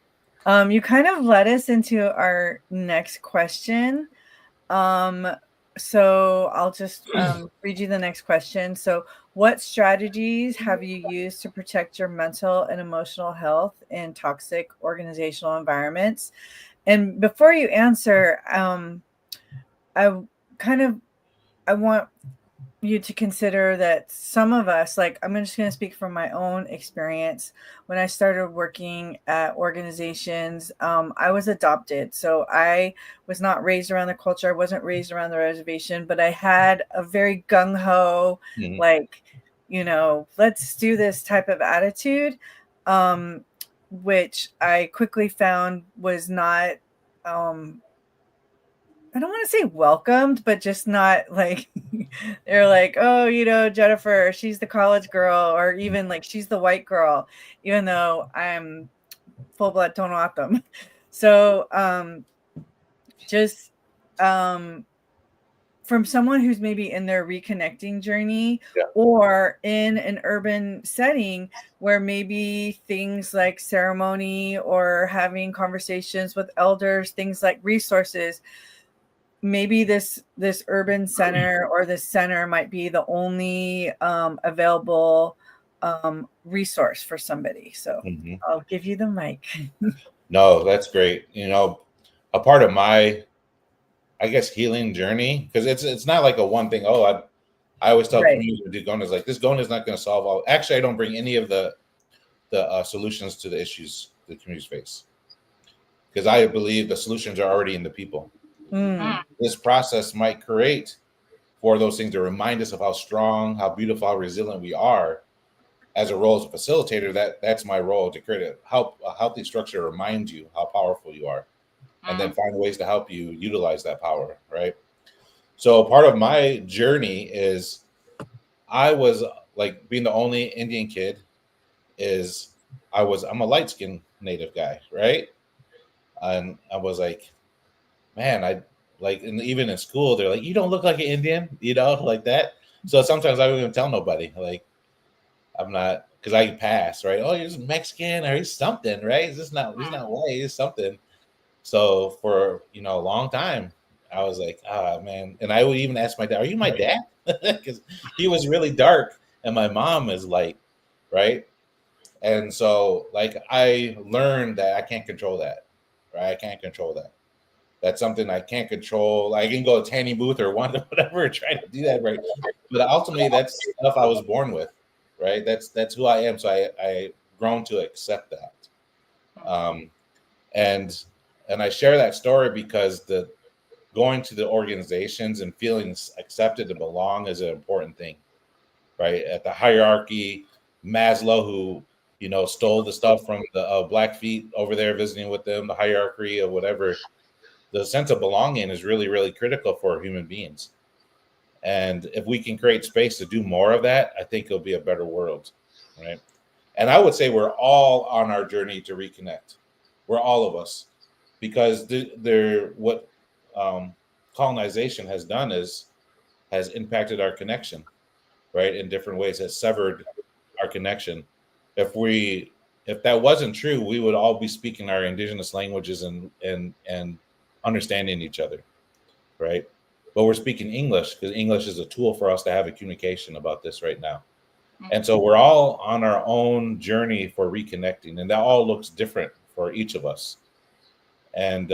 You kind of led us into our next question. So I'll just read you the next question. So, what strategies have you used to protect your mental and emotional health in toxic organizational environments? And before you answer, I want you to consider that some of us, like, I'm just going to speak from my own experience. When I started working at organizations, I was adopted. So I was not raised around the culture. I wasn't raised around the reservation, but I had a very gung-ho, like, let's do this type of attitude, which I quickly found was not, I don't want to say welcomed, but just not like, they're like, oh, Jennifer, she's the college girl, or even like she's the white girl, even though I'm full blood Tonoatam. So from someone who's maybe in their reconnecting journey, or in an urban setting where maybe things like ceremony or having conversations with elders, things like resources, maybe this urban center or this center might be the only available resource for somebody. So I'll give you the mic. No, that's great. A part of my, I guess, healing journey, because it's not like a one thing. I always tell communities who do Gona, like, this Gona is not going to solve all. Actually, I don't bring any of the solutions to the issues the communities face. because I believe the solutions are already in the people. This process might create for those things to remind us of how strong, how beautiful, how resilient we are. As a role as a facilitator, that's my role, to create a healthy structure to remind you how powerful you are, and then find ways to help you utilize that power, right? So part of my journey is I was like being the only Indian kid is I'm a light skinned native guy, right? And I was like, man, I like, and even in school, they're like, you don't look like an Indian, like that. So sometimes I don't even tell nobody, like, I'm not, because I pass, right? Oh, he's Mexican or he's something, right? He's not white, he's something. So for a long time, I was like, ah, man. And I would even ask my dad, "Are you my dad?" Because he was really dark, and my mom is light, right? And so, like, I learned that I can't control that, right? I can't control that. That's something I can't control. I can go to Tanny Booth or whatever, try to do that, right? But ultimately, that's stuff I was born with, right? That's who I am. So I grown to accept that. Um, and I share that story because the going to the organizations and feeling accepted to belong is an important thing, right? At the hierarchy, Maslow, who stole the stuff from the Blackfeet over there visiting with them, the hierarchy of whatever. The sense of belonging is really, really critical for human beings. And if we can create space to do more of that, I think it'll be a better world, right? And I would say we're all on our journey to reconnect. We're all of us, because what colonization has done has impacted our connection, right, in different ways, has severed our connection. If that wasn't true, we would all be speaking our indigenous languages and understanding each other, right? But we're speaking English because English is a tool for us to have a communication about this right now. And so we're all on our own journey for reconnecting, and that all looks different for each of us. And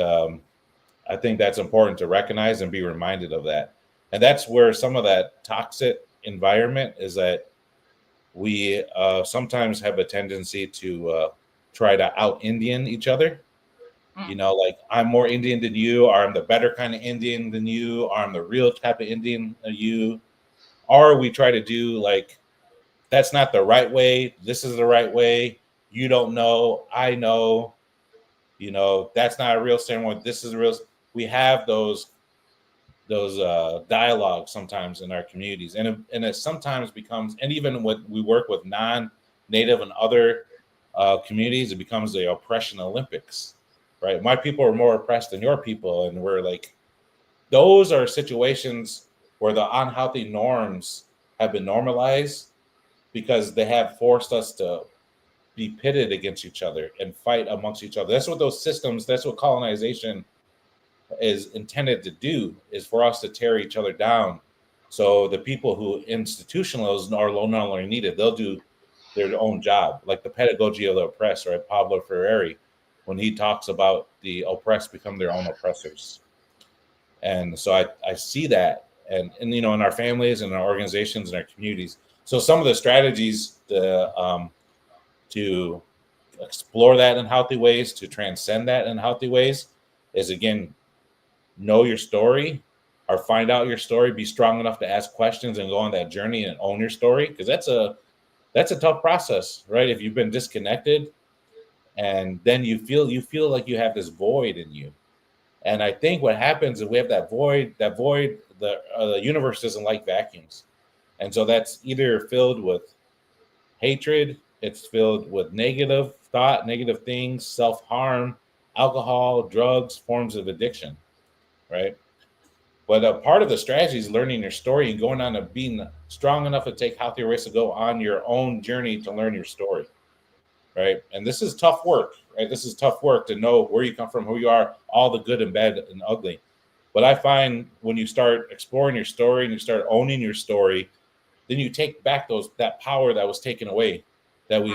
I think that's important to recognize and be reminded of that. And that's where some of that toxic environment is, that we sometimes have a tendency to try to out Indian each other. Like, I'm more Indian than you, or I'm the better kind of Indian than you, or I'm the real type of Indian than you. Or we try to do like, that's not the right way, this is the right way. You don't know, I know. That's not a real ceremony, this is a real. We have those dialogues sometimes in our communities, and it sometimes becomes, and even when we work with non-native and other communities, it becomes the oppression Olympics, right? My people are more oppressed than your people, and we're like, those are situations where the unhealthy norms have been normalized because they have forced us to be pitted against each other and fight amongst each other. That's what those systems, that's what colonization is intended to do, is for us to tear each other down. So the people who institutionalists are no longer needed, they'll do their own job, like the pedagogy of the oppressed, right? Pablo Freire, when he talks about the oppressed become their own oppressors. And so I see that, and in our families and our organizations and our communities. So some of the strategies to explore that in healthy ways, to transcend that in healthy ways, is, again, know your story, or find out your story, be strong enough to ask questions and go on that journey and own your story, because that's a tough process, right? If you've been disconnected and then you feel like you have this void in you. And I think what happens is we have that void, the universe doesn't like vacuums. And so that's either filled with hatred, it's filled with negative thought, negative things, self-harm, alcohol, drugs, forms of addiction, right? But a part of the strategy is learning your story and going on and being strong enough to take healthy risks to go on your own journey to learn your story, right? And this is tough work, right? This is tough work to know where you come from, who you are, all the good and bad and ugly. But I find when you start exploring your story and you start owning your story, then you take back that power that was taken away, that we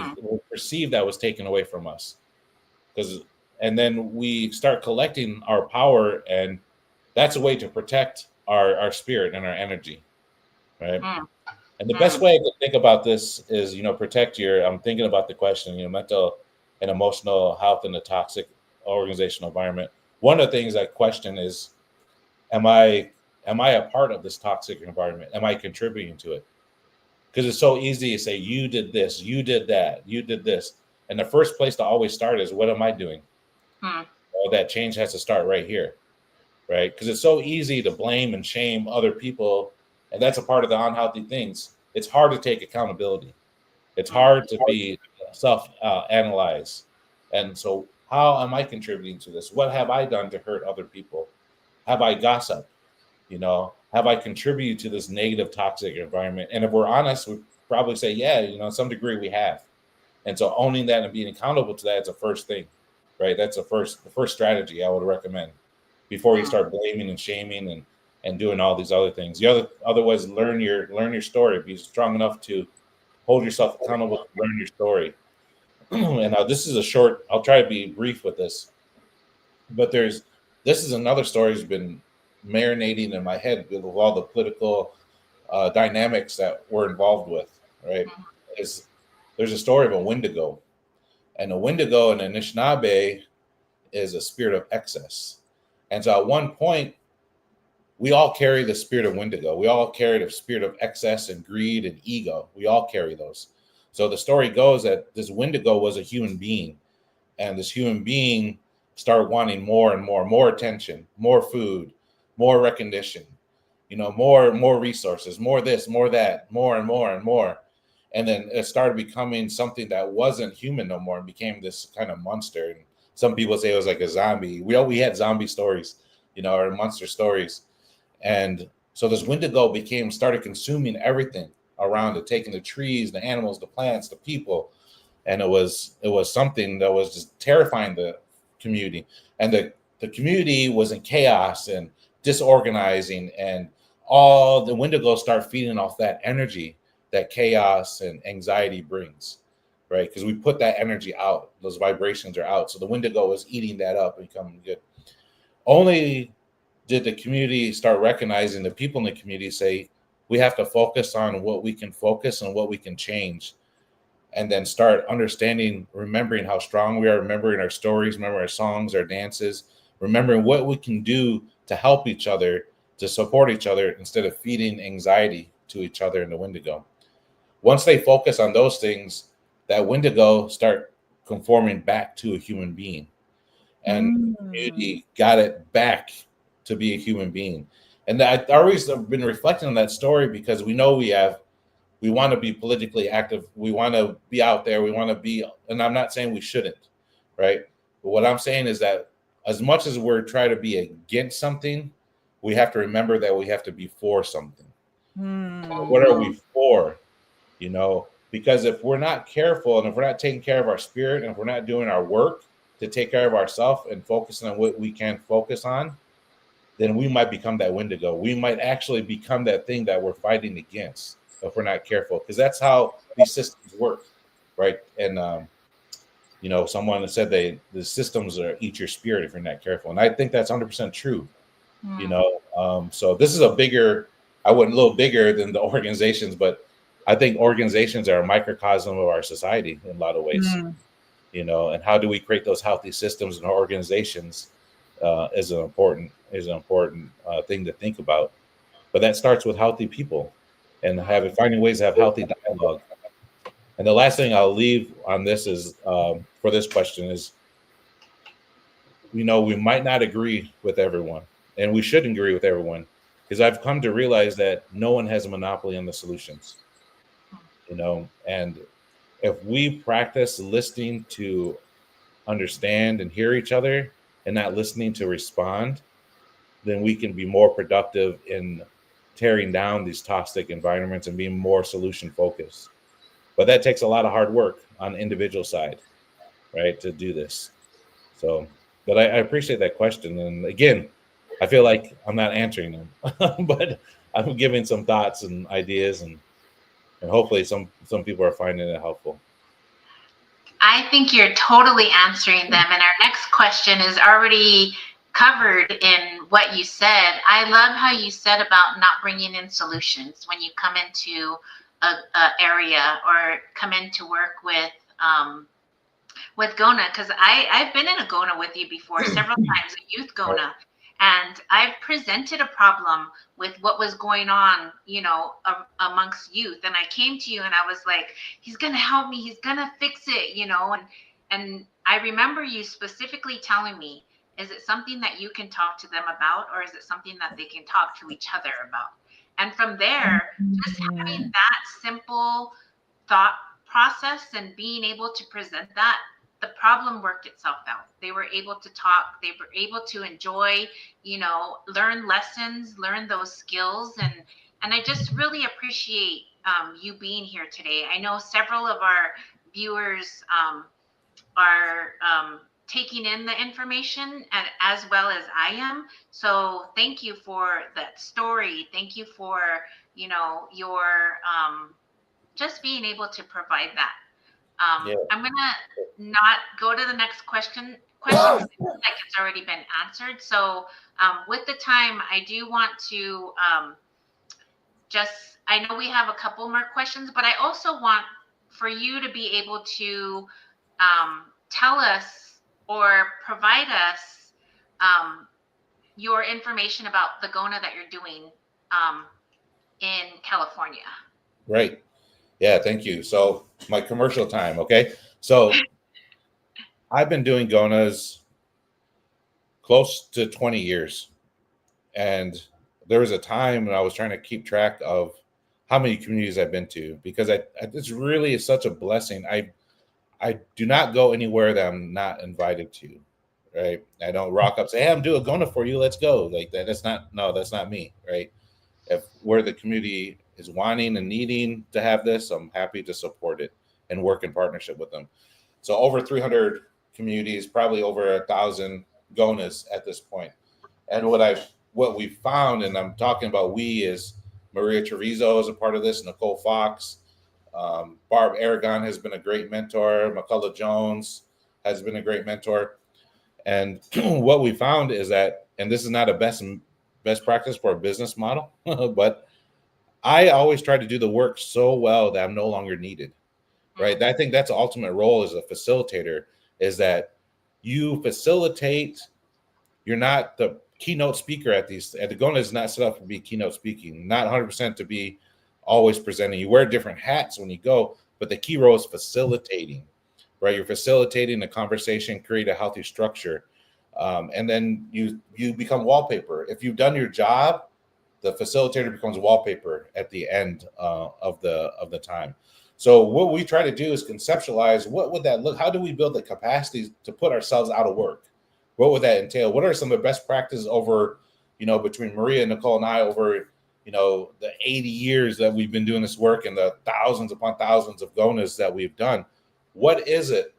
perceived that was taken away from us. And then we start collecting our power, and that's a way to protect our spirit and our energy, right? And the best way to think about this is, protect I'm thinking about the question, mental and emotional health in a toxic organizational environment, one of the things I question is, am I a part of this toxic environment? Am I contributing to it? Because it's so easy to say, you did this, you did that, you did this. And the first place to always start is, what am I doing? Well, that change has to start right here, right? Because it's so easy to blame and shame other people. And that's a part of the unhealthy things. It's hard to take accountability. It's hard to be self-analyze. And so how am I contributing to this? What have I done to hurt other people? Have I gossiped? Have I contributed to this negative, toxic environment? And if we're honest, we probably say, yeah, to some degree we have. And so owning that and being accountable to that is the first thing, right? That's the first strategy I would recommend before you start blaming and shaming and doing all these other things. The other was learn your story. Be strong enough to hold yourself accountable to learn your story. And now this is a short, I'll try to be brief with this, but this is another story that's been marinating in my head with all the political dynamics that we're involved with, right? There's a story of a Wendigo, and a Wendigo in Anishinaabe is a spirit of excess. And so at one point, we all carry the spirit of Wendigo. We all carry the spirit of excess and greed and ego. We all carry those. So the story goes that this Wendigo was a human being, and this human being started wanting more and more attention, more food, more recognition, more resources, more this, more that, more and more and more. And then it started becoming something that wasn't human no more and became this kind of monster. And some people say it was like a zombie. We had zombie stories, or monster stories. And so this Wendigo started consuming everything around it, taking the trees, the animals, the plants, the people. And it was something that was just terrifying the community. And the community was in chaos and disorganizing, and all the Wendigos start feeding off that energy that chaos and anxiety brings, right? Because we put that energy out, those vibrations are out. So the Wendigo is eating that up and becoming good. Only did the community start recognizing, the people in the community say, we have to focus on what we can focus and what we can change. And then start understanding, remembering how strong we are, remembering our stories, remembering our songs, our dances, remembering what we can do to help each other, to support each other, instead of feeding anxiety to each other in the Wendigo. Once they focus on those things, that Wendigo start conforming back to a human being. And the community got it back to be a human being. And I always have been reflecting on that story, because we know we want to be politically active. We want to be out there. We want to be, and I'm not saying we shouldn't, right? But what I'm saying is that as much as we're trying to be against something, we have to remember that we have to be for something. What are we for? Because if we're not careful, and if we're not taking care of our spirit, and if we're not doing our work to take care of ourselves and focusing on what we can focus on, then we might become that Wendigo. We might actually become that thing that we're fighting against if we're not careful, because that's how these systems work, right? And someone said the systems eat your spirit if you're not careful, and I think that's 100% true. So this is a little bigger than the organizations, but I think organizations are a microcosm of our society in a lot of ways. And how do we create those healthy systems in our organizations is an important thing to think about. But that starts with healthy people and finding ways to have healthy dialogue. And the last thing I'll leave on this is for this question is, we might not agree with everyone, and we shouldn't agree with everyone, because I've come to realize that no one has a monopoly on the solutions. And if we practice listening to understand and hear each other and not listening to respond, then we can be more productive in tearing down these toxic environments and being more solution focused. But that takes a lot of hard work on the individual side, right, to do this. So, but I appreciate that question. And again, I feel like I'm not answering them, but I'm giving some thoughts and ideas, and hopefully some people are finding it helpful. I think you're totally answering them. And our next question is already covered in what you said. I love how you said about not bringing in solutions when you come into a area or come in to work with with Gona, because I've been in a Gona with you before several times, a youth Gona, and I've presented a problem with what was going on, amongst youth. And I came to you and I was like, he's gonna help me, he's gonna fix it, and I remember you specifically telling me, is it something that you can talk to them about, or is it something that they can talk to each other about? And from there, just having that simple thought process and being able to present that, the problem worked itself out. They were able to talk, they were able to enjoy, learn lessons, learn those skills. And I just really appreciate you being here today. I know several of our viewers are taking in the information, and as well as I am. So thank you for that story. Thank you for, your just being able to provide that. Yeah. I'm gonna not go to the next question because I feel like it's already been answered. So with the time, I do want to I know we have a couple more questions, but I also want for you to be able to tell us or provide us your information about the Gona that you're doing in California. Right. Yeah, thank you. So my commercial time, okay? So I've been doing Gonas close to 20 years. And there was a time when I was trying to keep track of how many communities I've been to, because it's really such a blessing. I do not go anywhere that I'm not invited to, right? I don't rock up, say, hey, I'm doing a Gona for you, let's go. Like that. That's not me, right? If where the community is wanting and needing to have this, I'm happy to support it and work in partnership with them. So over 300 communities, probably over 1,000 Gonas at this point. And what we found, and I'm talking about we, is Maria Treviso is a part of this, Nicole Fox, Barb Aragon has been a great mentor, McCullough Jones has been a great mentor. And what we found is that, and this is not a best practice for a business model, but I always try to do the work so well that I'm no longer needed, right? I think that's the ultimate role as a facilitator, is that you facilitate. You're not the keynote speaker at the Gona is not set up to be keynote speaking, not 100% to be always presenting. You wear different hats when you go, but the key role is facilitating, right? You're facilitating the conversation, create a healthy structure. And then you become wallpaper. If you've done your job, the facilitator becomes wallpaper at the end of the time. So what we try to do is conceptualize, what would that look? How do we build the capacity to put ourselves out of work? What would that entail? What are some of the best practices over, between Maria, Nicole, and I over, the 80 years that we've been doing this work and the thousands upon thousands of Gonas that we've done? What is it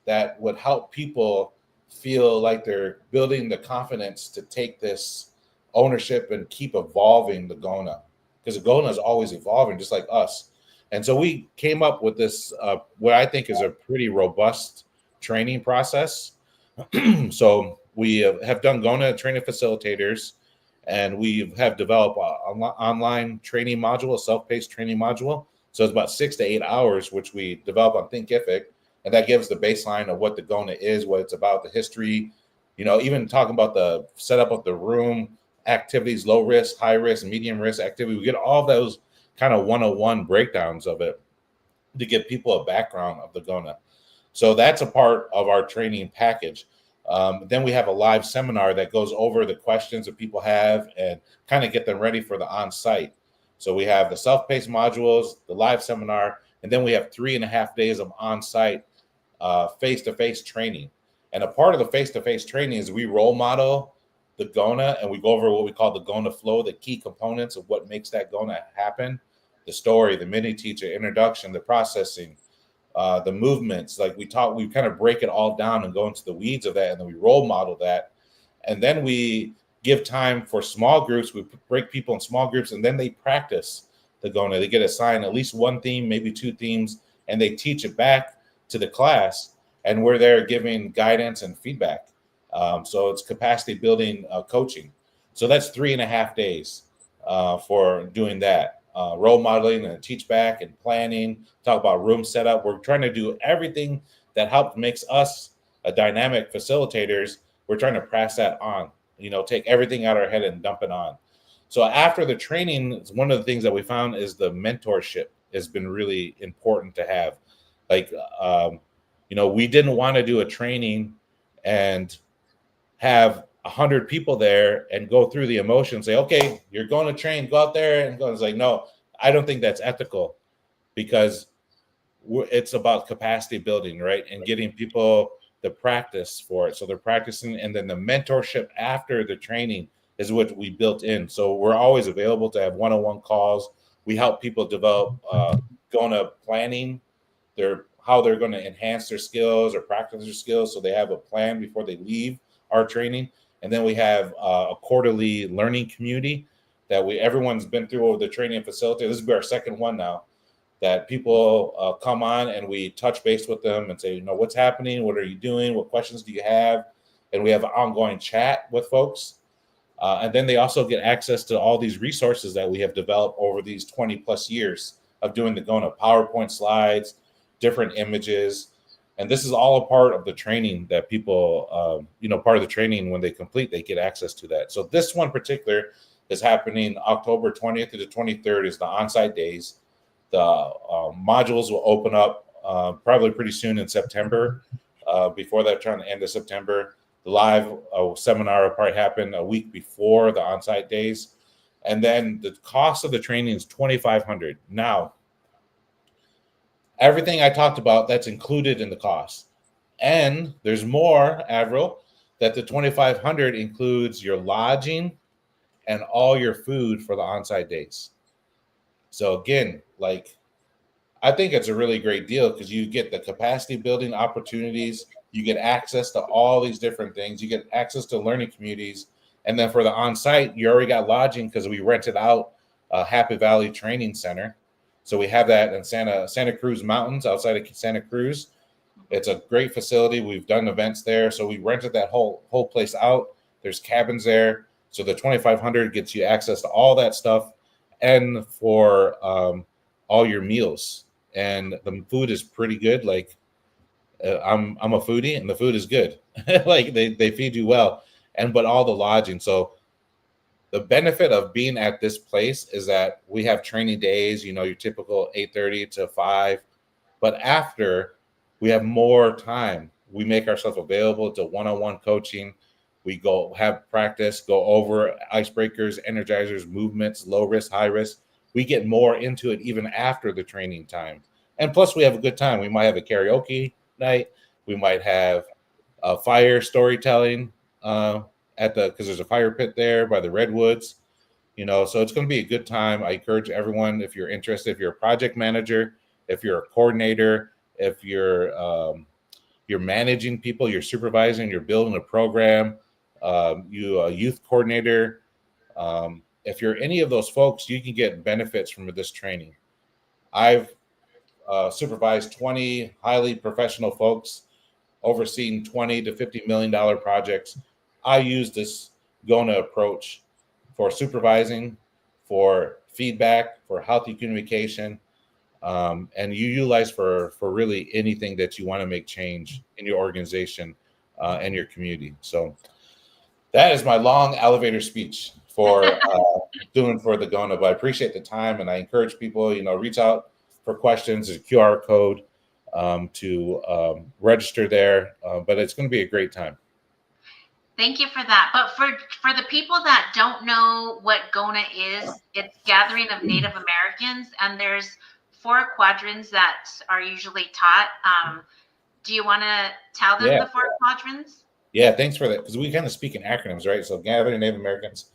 that would help people feel like they're building the confidence to take this ownership and keep evolving the Gona? Because the Gona is always evolving, just like us. And so we came up with this, what I think is a pretty robust training process. So we have done Gona training facilitators, and we have developed an online training module, a self-paced training module. So it's about 6 to 8 hours, which we develop on Thinkific, and that gives the baseline of what the Gona is, what it's about, the history, even talking about the setup of the room, activities, low risk, high risk, medium risk activity. We get all those kind of 101 breakdowns of it to give people a background of the Gona. So that's a part of our training package. Then we have a live seminar that goes over the questions that people have and kind of get them ready for the on-site. So we have the self-paced modules, the live seminar, and then we have 3.5 days of on-site face-to-face training. And a part of the face-to-face training is we role model the Gona, and we go over what we call the Gona flow, the key components of what makes that Gona happen, the story, the mini teacher, introduction, the processing, the movements. Like we kind of break it all down and go into the weeds of that, and then we role model that. And then we give time for small groups. We break people in small groups, and then they practice the Gona. They get assigned at least one theme, maybe 2 themes, and they teach it back to the class. And we're there giving guidance and feedback. So it's capacity building coaching. So that's 3.5 days for doing that. Role modeling and teach back and planning, talk about room setup. We're trying to do everything that helped makes us a dynamic facilitators. We're trying to pass that on, take everything out of our head and dump it on. So after the training, one of the things that we found is the mentorship has been really important to have. Like, we didn't want to do a training and have 100 people there and go through the emotions, say, okay, you're going to train, go out there and go. It's like, no, I don't think that's ethical, because it's about capacity building, right? And getting people the practice for it. So they're practicing. And then the mentorship after the training is what we built in. So we're always available to have one-on-one calls. We help people develop GONA planning, how they're going to enhance their skills or practice their skills, so they have a plan before they leave our training. And then we have a quarterly learning community that everyone's been through over the training facility. This will be our second one now, that people come on and we touch base with them and say, what's happening? What are you doing? What questions do you have? And we have an ongoing chat with folks. And then they also get access to all these resources that we have developed over these 20 plus years of doing the GONA, PowerPoint slides, different images. And this is all a part of the training that people, part of the training when they complete, they get access to that. So this one particular is happening October 20th to the 23rd is the on-site days. The modules will open up probably pretty soon in September. Before that, trying to end of September. The live seminar will probably happen a week before the on-site days. And then the cost of the training is $2,500. Now, everything I talked about, that's included in the cost. And there's more, Avril, that the $2,500 includes your lodging and all your food for the on-site days. So again, I think it's a really great deal, because you get the capacity building opportunities, you get access to all these different things, you get access to learning communities, and then for the on-site, you already got lodging because we rented out Happy Valley Training Center. So we have that in Santa Cruz Mountains, outside of Santa Cruz. It's a great facility. We've done events there, so we rented that whole place out. There's cabins there, so the $2,500 gets you access to all that stuff, and for all your meals. And the food is pretty good. I'm a foodie, and the food is good. They feed you well, but all the lodging. So the benefit of being at this place is that we have training days, your typical 8:30 to 5, but after we have more time, we make ourselves available to one-on-one coaching. We go have practice, go over icebreakers, energizers, movements, low risk, high risk. We get more into it even after the training time. And plus we have a good time. We might have a karaoke night. We might have a fire storytelling, because there's a fire pit there by the redwoods, so it's going to be a good time. I encourage everyone, if you're interested, if you're a project manager, if you're a coordinator, if you're managing people, you're supervising, you're building a program, you a youth coordinator, if you're any of those folks, you can get benefits from this training. I've supervised 20 highly professional folks, overseeing $20 to $50 million projects. I use this GONA approach for supervising, for feedback, for healthy communication, and you utilize for really anything that you want to make change in your organization and your community. So that is my long elevator speech for doing for the GONA, but I appreciate the time, and I encourage people, reach out for questions. There's a QR code to register there, but it's going to be a great time. Thank you for that. But for the people that don't know what GONA is, it's Gathering of Native Americans, and there's 4 quadrants that are usually taught. Do you want to tell them the 4 quadrants? Yeah, thanks for that, because we kind of speak in acronyms, right? So Gathering Native Americans,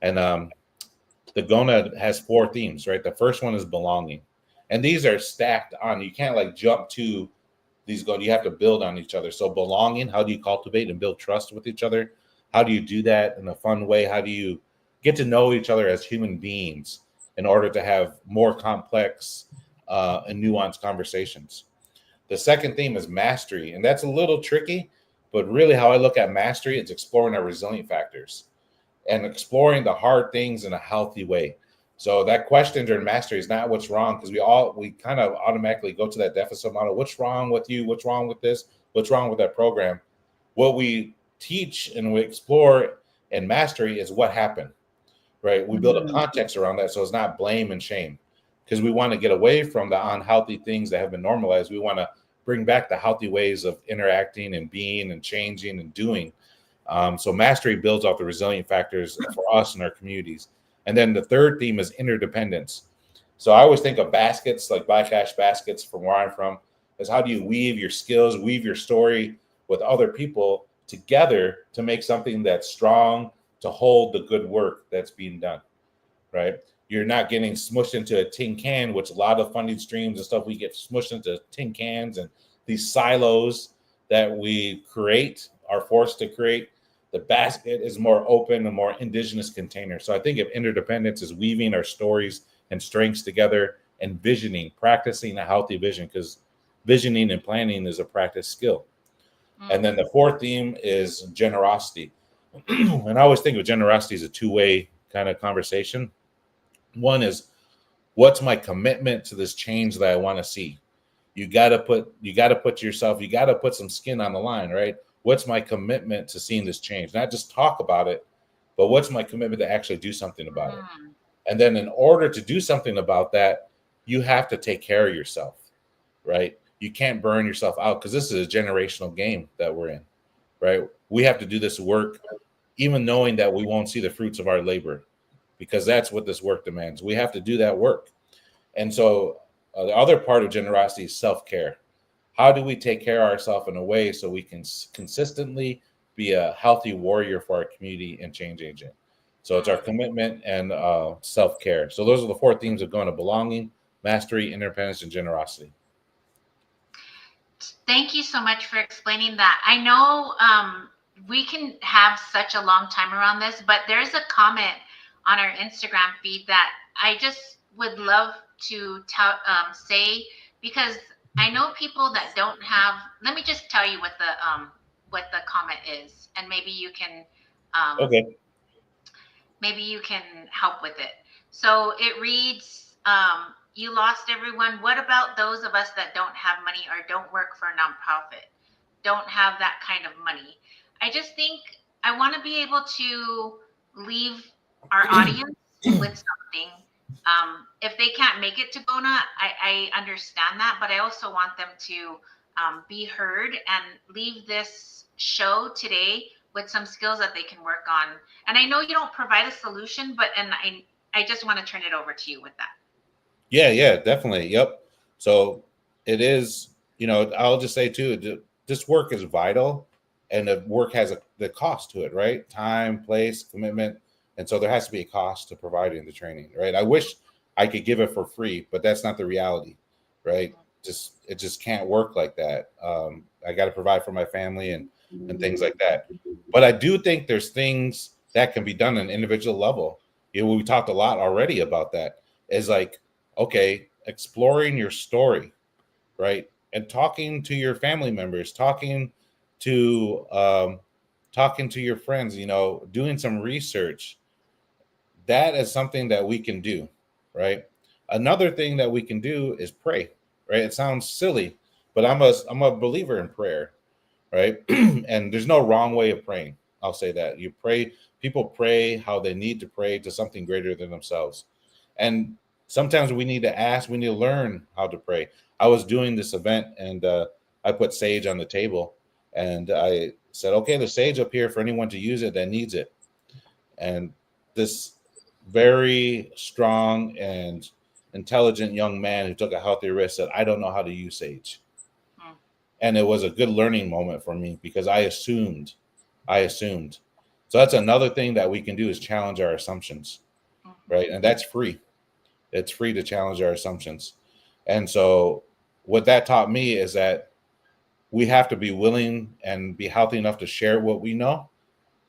and the GONA has 4 themes, right? The first one is belonging, and these are stacked on. You can't jump to these GONA. You have to build on each other. So belonging, how do you cultivate and build trust with each other? How do you do that in a fun way? How do you get to know each other as human beings in order to have more complex and nuanced conversations? The second theme is mastery, and that's a little tricky, but really how I look at mastery is exploring our resilient factors and exploring the hard things in a healthy way. So that question during mastery is not what's wrong, because we kind of automatically go to that deficit model. What's wrong with you? What's wrong with this? What's wrong with that program? What we teach and we explore in mastery is what happened, right? We build a context around that, so it's not blame and shame, because we want to get away from the unhealthy things that have been normalized. We want to bring back the healthy ways of interacting and being and changing and doing. So mastery builds off the resilient factors for us and our communities. And then the third theme is interdependence. So I always think of baskets, like Black Ash baskets from where I'm from, is how do you weave your skills, weave your story with other people together to make something that's strong, to hold the good work that's being done, right? You're not getting smushed into a tin can, which a lot of funding streams and stuff, we get smushed into tin cans and these silos that we create, are forced to create. The basket is more open, a more indigenous container. So I think of interdependence as weaving our stories and strengths together and visioning, practicing a healthy vision, because visioning and planning is a practice skill. And then the fourth theme is generosity. And I always think of generosity as a two-way kind of conversation. One is, what's my commitment to this change that I want to see? You got to put yourself, you got to put some skin on the line, right? What's my commitment to seeing this change? Not just talk about it, but what's my commitment to actually do something about it? And then in order to do something about that, you have to take care of yourself, right? You can't burn yourself out, because this is a generational game that we're in, right? We have to do this work, even knowing that we won't see the fruits of our labor, because that's what this work demands. We have to do that work. And so the other part of generosity is self-care. How do we take care of ourselves in a way so we can consistently be a healthy warrior for our community and change agent? So it's our commitment and self-care. So those are the four themes of going to belonging, mastery, independence, and generosity. Thank you so much for explaining that. I know we can have such a long time around this, but there's a comment on our Instagram feed that I just would love to say, because I know people that don't have. Let me just tell you what the comment is, and maybe you can Okay. maybe you can help with it. So it reads, you lost everyone. What about those of us that don't have money or don't work for a nonprofit, don't have that kind of money? I just think I want to be able to leave our audience with something. If they can't make it to Bona, I understand that, but I also want them to be heard and leave this show today with some skills that they can work on. And I know you don't provide a solution, but I just want to turn it over to you with that. Yeah, definitely. Yep. So it is, I'll just say too, this work is vital, and the work has the cost to it, right? Time, place, commitment. And so there has to be a cost to providing the training, right? I wish I could give it for free, but that's not the reality, right? It just can't work like that. I got to provide for my family and things like that. But I do think there's things that can be done on an individual level. We talked a lot already about that. Is like, okay, exploring your story, right? And talking to your family members, talking to your friends, doing some research. That is something that we can do, right? Another thing that we can do is pray, right? It sounds silly, but I'm a believer in prayer, right? And there's no wrong way of praying. I'll say that. People pray how they need to pray to something greater than themselves. And sometimes we need to learn how to pray. I was doing this event, and I put sage on the table, and I said, okay, the sage up here for anyone to use it that needs it. And this very strong and intelligent young man who took a healthy risk said, I don't know how to use sage. And it was a good learning moment for me, because I assumed. So that's another thing that we can do, is challenge our assumptions, right? And that's free. It's free to challenge our assumptions. And so what that taught me is that we have to be willing and be healthy enough to share what we know,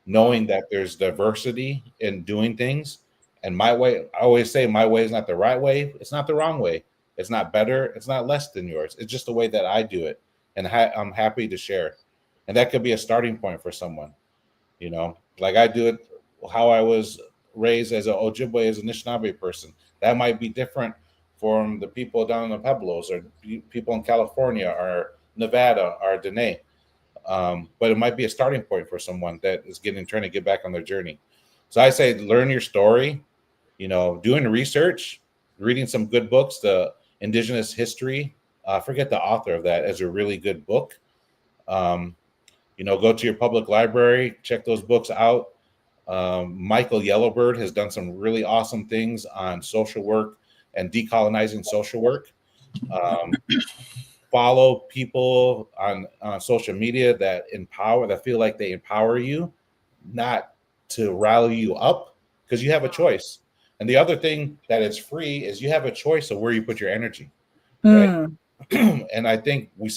knowing that there's diversity in doing things. And my way, I always say, my way is not the right way. It's not the wrong way. It's not better. It's not less than yours. It's just the way that I do it. And I'm happy to share. And that could be a starting point for someone, like I do it, how I was raised as an Ojibwe, as an Anishinaabe person. That might be different from the people down in the Pueblos or people in California or Nevada or Dene. But it might be a starting point for someone that is trying to get back on their journey. So I say learn your story, doing research, reading some good books. The Indigenous history, I forget the author of that, as a really good book. Um, go to your public library, check those books out. Michael Yellowbird has done some really awesome things on social work and decolonizing social work. Um, Follow people on social media that feel like they empower you, not to rally you up, because you have a choice. And the other thing that is free is you have a choice of where you put your energy, right? Mm. And I think we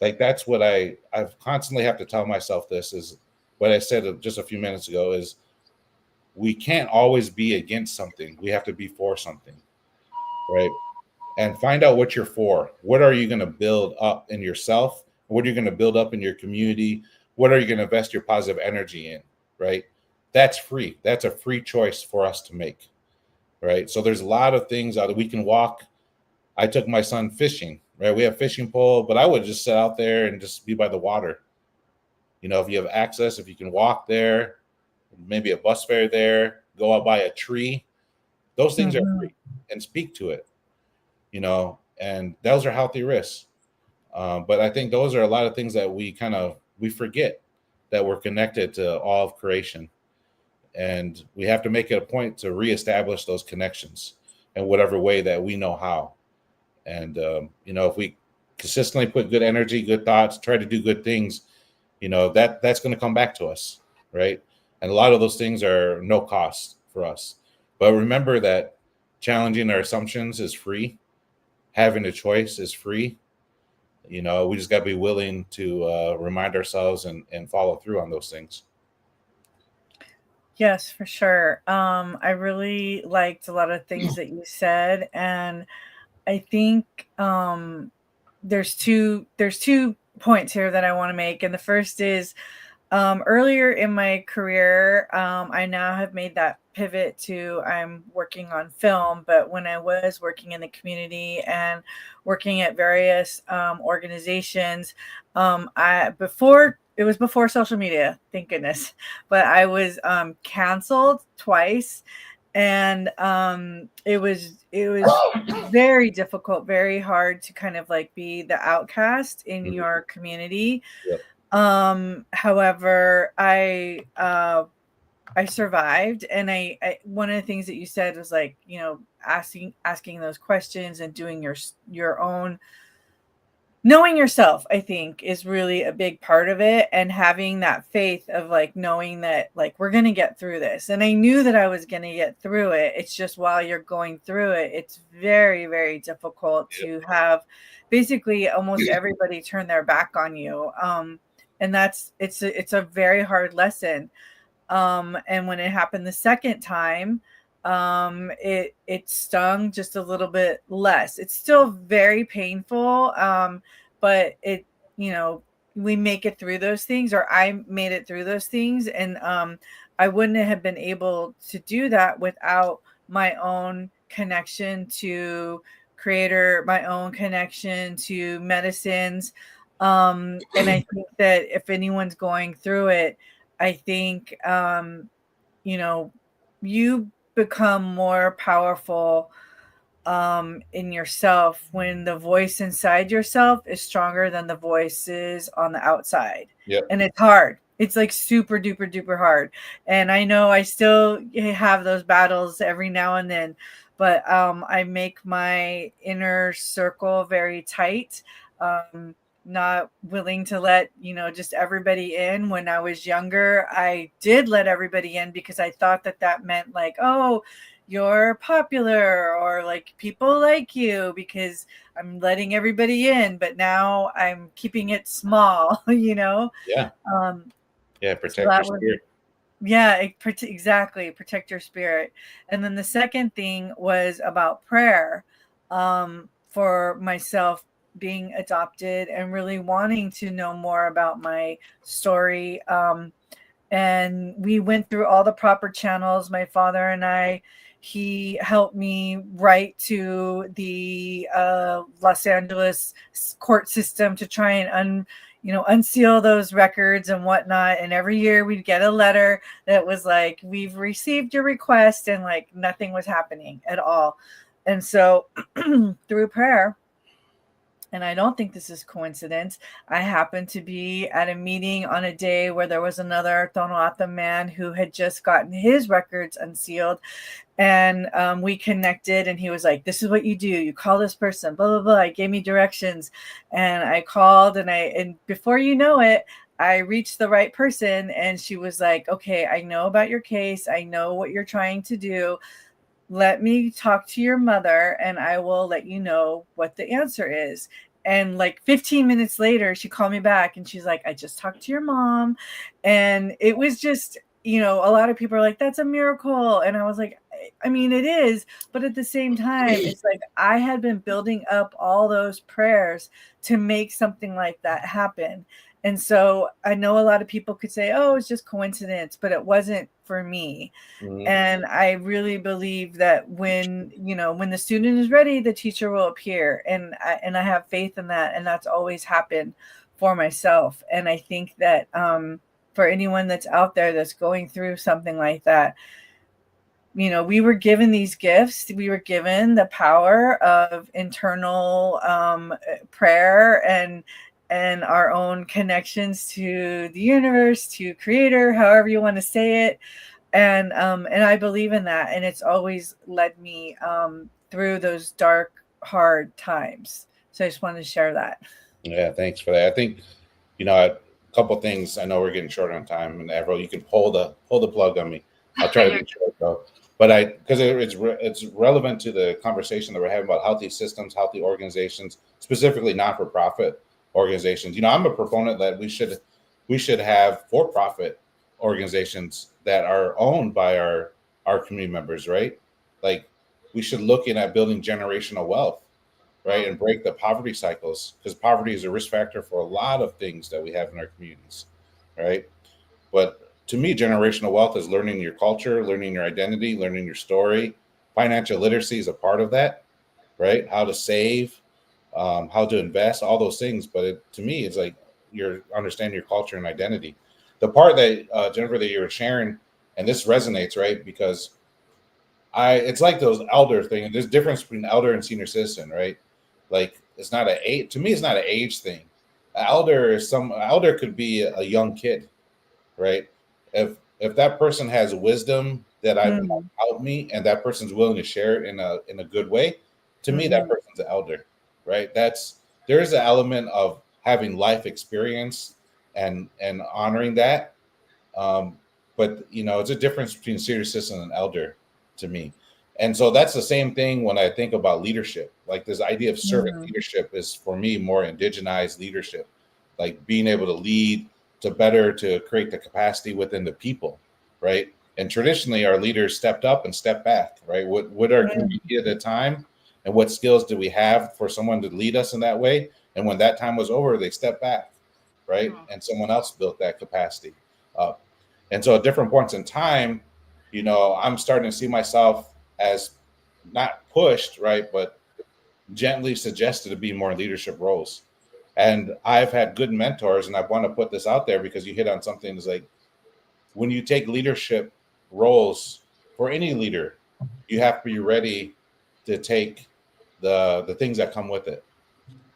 like, that's what I've constantly have to tell myself. This is what I said just a few minutes ago, is we can't always be against something. We have to be for something, right? And find out what you're for. What are you going to build up in yourself? What are you going to build up in your community? What are you going to invest your positive energy in, right? That's free. That's a free choice for us to make, right? So there's a lot of things out that we can walk. I took my son fishing, right? We have fishing pole, but I would just sit out there and just be by the water. If you have access, if you can walk there, maybe a bus fare there, go out by a tree, those things are Mm-hmm. free, and speak to it, and those are healthy risks. But I think those are a lot of things that we forget, that we're connected to all of creation. And we have to make it a point to reestablish those connections in whatever way that we know how. And, if we consistently put good energy, good thoughts, try to do good things, that's going to come back to us. Right. And a lot of those things are no cost for us. But remember that challenging our assumptions is free. Having a choice is free. We just got to be willing to remind ourselves and follow through on those things. Yes, for sure. I really liked a lot of things that you said, and I think there's two points here that I want to make, and the first is earlier in my career, I now have made that pivot to I'm working on film, but when I was working in the community and working at various organizations, it was before social media, thank goodness, but I was canceled twice, and it was very difficult, very hard to kind of like be the outcast in your community. Yep. However, I survived, and I one of the things that you said was like, asking those questions and doing your own knowing yourself, I think, is really a big part of it, and having that faith of like knowing that like we're going to get through this. And I knew that I was going to get through it. It's just while you're going through it, it's very, very difficult to have basically almost everybody turn their back on you. And it's a very hard lesson. And when it happened the second time, it stung just a little bit less. It's still very painful, but we make it through those things, or I made it through those things, and I wouldn't have been able to do that without my own connection to creator, my own connection to medicines. And I think that if anyone's going through it, I think, you become more powerful in yourself when the voice inside yourself is stronger than the voices on the outside. Yep. And it's hard. It's like super duper duper hard. And I know I still have those battles every now and then, but I make my inner circle very tight. Not willing to let just everybody in. When I was younger, I did let everybody in because I thought that meant like, oh, you're popular, or like people like you because I'm letting everybody in. But now I'm keeping it small. Yeah. So Protect that your was, spirit. yeah, exactly, protect your spirit. And then the second thing was about prayer, for myself being adopted and really wanting to know more about my story. And we went through all the proper channels. My father and I, he helped me write to the Los Angeles court system to try and unseal those records and whatnot. And every year we'd get a letter that was like, we've received your request, and like nothing was happening at all. And so through prayer, and I don't think this is coincidence, I happened to be at a meeting on a day where there was another Tonoata man who had just gotten his records unsealed. And we connected, and he was like, this is what you do. You call this person, blah, blah, blah. He gave me directions, and I called, and before you know it, I reached the right person. And she was like, okay, I know about your case. I know what you're trying to do. Let me talk to your mother, and I will let you know what the answer is. And like 15 minutes later, she called me back, and she's like, I just talked to your mom. And it was just, a lot of people are like, that's a miracle. And I was like, I mean, it is, but at the same time, it's like I had been building up all those prayers to make something like that happen. And so I know a lot of people could say, oh, it's just coincidence, but it wasn't for me. Mhm. And I really believe that when the student is ready, the teacher will appear. And I have faith in that. And that's always happened for myself. And I think that for anyone that's out there that's going through something like that, we were given these gifts. We were given the power of internal prayer and our own connections to the universe, to creator, however you want to say it. And I believe in that. And it's always led me through those dark, hard times. So I just wanted to share that. Yeah, thanks for that. I think, a couple things. I know we're getting short on time, and Avril, you can pull the plug on me. I'll try to be short though. But because it's relevant to the conversation that we're having about healthy systems, healthy organizations, specifically not-for-profit organizations. I'm a proponent that we should have for-profit organizations that are owned by our community members, right? Like, we should look at building generational wealth, right, and break the poverty cycles, because poverty is a risk factor for a lot of things that we have in our communities, right? But to me, generational wealth is learning your culture, learning your identity, learning your story. Financial literacy is a part of that, right? How to save, how to invest, all those things. But to me, it's like you're understanding your culture and identity. The part that Jennifer, that you were sharing, and this resonates, right? Because it's like those elder thing. There's a difference between elder and senior citizen, right? Like, it's not to me, it's not an age thing. Elder could be a young kid, right? If that person has wisdom that I've helped me, and that person's willing to share it in a good way, to me, that person's an elder, right? There's an element of having life experience and honoring that. But it's a difference between senior citizen and elder to me. And so that's the same thing when I think about leadership. Like, this idea of servant leadership is, for me, more indigenized leadership, like being able to lead to create the capacity within the people, right? And traditionally, our leaders stepped up and stepped back, right? What our community at the time, and what skills do we have for someone to lead us in that way? And when that time was over, they stepped back, right? And someone else built that capacity up. And so at different points in time, I'm starting to see myself as not pushed, right, but gently suggested to be more leadership roles. And I've had good mentors, and I want to put this out there because you hit on something. Is like, when you take leadership roles, for any leader, you have to be ready to take the things that come with it.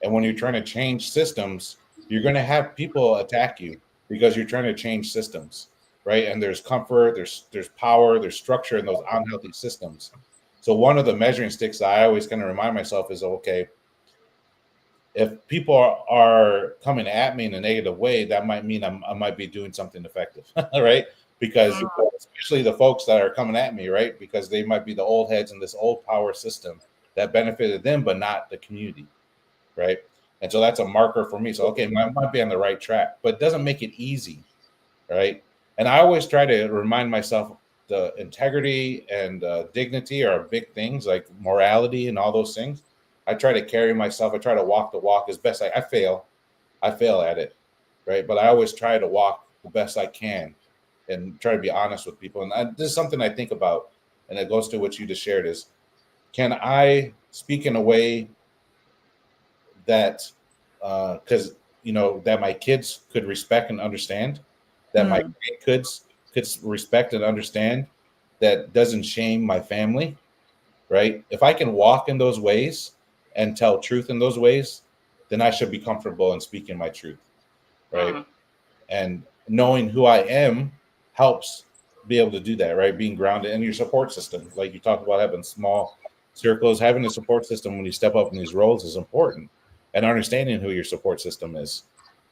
And when you're trying to change systems, you're going to have people attack you because you're trying to change systems, right? And there's comfort, there's power, there's structure in those unhealthy systems. So one of the measuring sticks that I always kind of remind myself is, okay, if people are coming at me in a negative way, that might mean I might be doing something effective, right? Because especially the folks that are coming at me, right? Because they might be the old heads in this old power system that benefited them, but not the community, right? And so that's a marker for me. So, okay, I might be on the right track, but it doesn't make it easy, right? And I always try to remind myself the integrity and dignity are big things, like morality and all those things. I try to carry myself. I try to walk the walk as best I fail. I fail at it, right? But I always try to walk the best I can and try to be honest with people. And this is something I think about, and it goes to what you just shared: is can I speak in a way that, because that my kids could respect and understand, that my kids could respect and understand, that doesn't shame my family, right? If I can walk in those ways and tell truth in those ways, then I should be comfortable in speaking my truth, right? Mm. And knowing who I am helps be able to do that, right? Being grounded in your support system, like you talked about, having small circles, having a support system when you step up in these roles is important, and understanding who your support system is,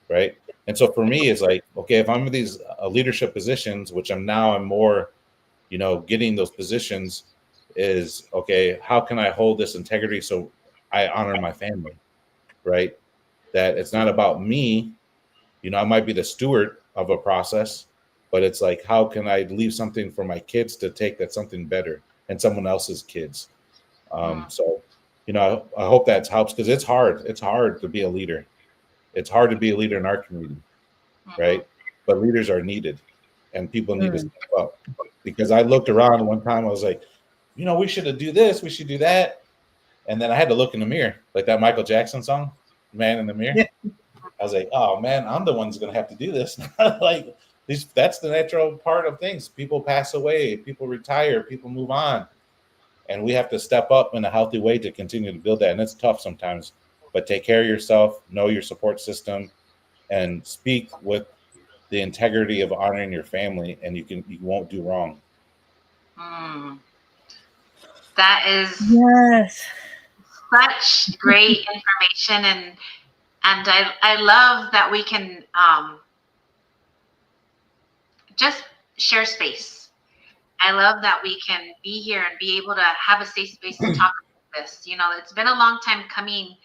right? And so for me, it's like, okay, if I'm in these leadership positions, which I'm more, getting those positions, is okay. How can I hold this integrity so I honor my family, right? That it's not about me. I might be the steward of a process, but it's like, how can I leave something for my kids to take that's something better and someone else's kids? Mm. So, I hope that helps, because it's hard. It's hard to be a leader. It's hard to be a leader in our community, Mm-hmm. right? But leaders are needed, and people need to step up. Because I looked around one time, I was like, we should do this, we should do that, and then I had to look in the mirror, like that Michael Jackson song, "Man in the Mirror." Yeah. I was like, oh man, I'm the one who's going to have to do this. Like, that's the natural part of things. People pass away, people retire, people move on, and we have to step up in a healthy way to continue to build that. And it's tough sometimes, but take care of yourself, know your support system, and speak with the integrity of honoring your family, and you won't do wrong. Mm. That is Yes. such great information, and I love that we can just share space. I love that we can be here and be able to have a safe space to talk about this. It's been a long time coming,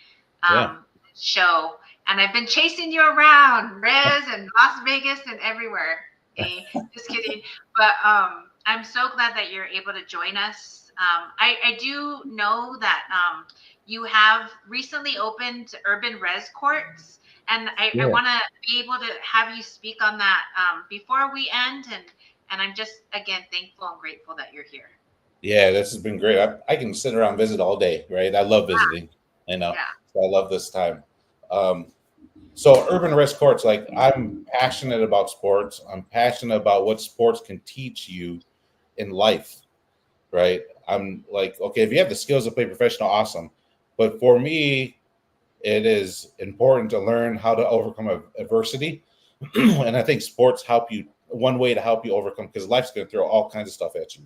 Yeah. show, and I've been chasing you around, Rez and Las Vegas and everywhere. Just kidding. But I'm so glad that you're able to join us. I do know that you have recently opened urban res courts, and I Yeah. want to be able to have you speak on that before we end. And I'm just, again, thankful and grateful that you're here. Yeah, this has been great. I can sit around and visit all day, right? I love visiting, Yeah. so I love this time. Um, so urban res courts, like, I'm passionate about sports. I'm passionate about what sports can teach you in life, right? I'm like, okay, if you have the skills to play professional, awesome. But for me, it is important to learn how to overcome adversity. And I think sports help you, one way to help you overcome, because life's going to throw all kinds of stuff at you,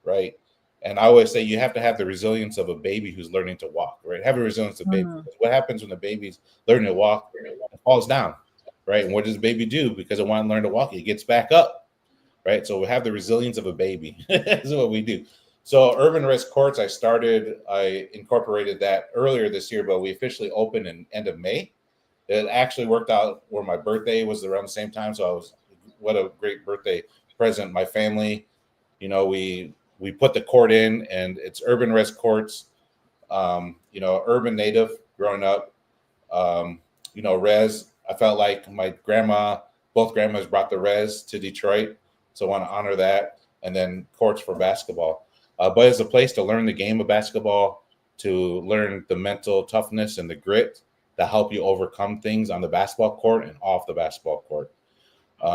right? And I always say you have to have the resilience of a baby who's learning to walk, right? Have a resilience of a baby. Because what happens when the baby's learning to walk? It falls down, right? And what does the baby do? Because it wants to learn to walk, it gets back up, right? So we have the resilience of a baby. That's what we do. So urban res courts, I incorporated that earlier this year, but we officially opened in end of May. It actually worked out where my birthday was around the same time. So what a great birthday present. My family, we put the court in, and it's urban res courts. Urban native growing up. Res. I felt like both grandmas brought the res to Detroit, so I want to honor that. And then courts for basketball, but it's a place to learn the game of basketball, to learn the mental toughness and the grit to help you overcome things on the basketball court and off the basketball court.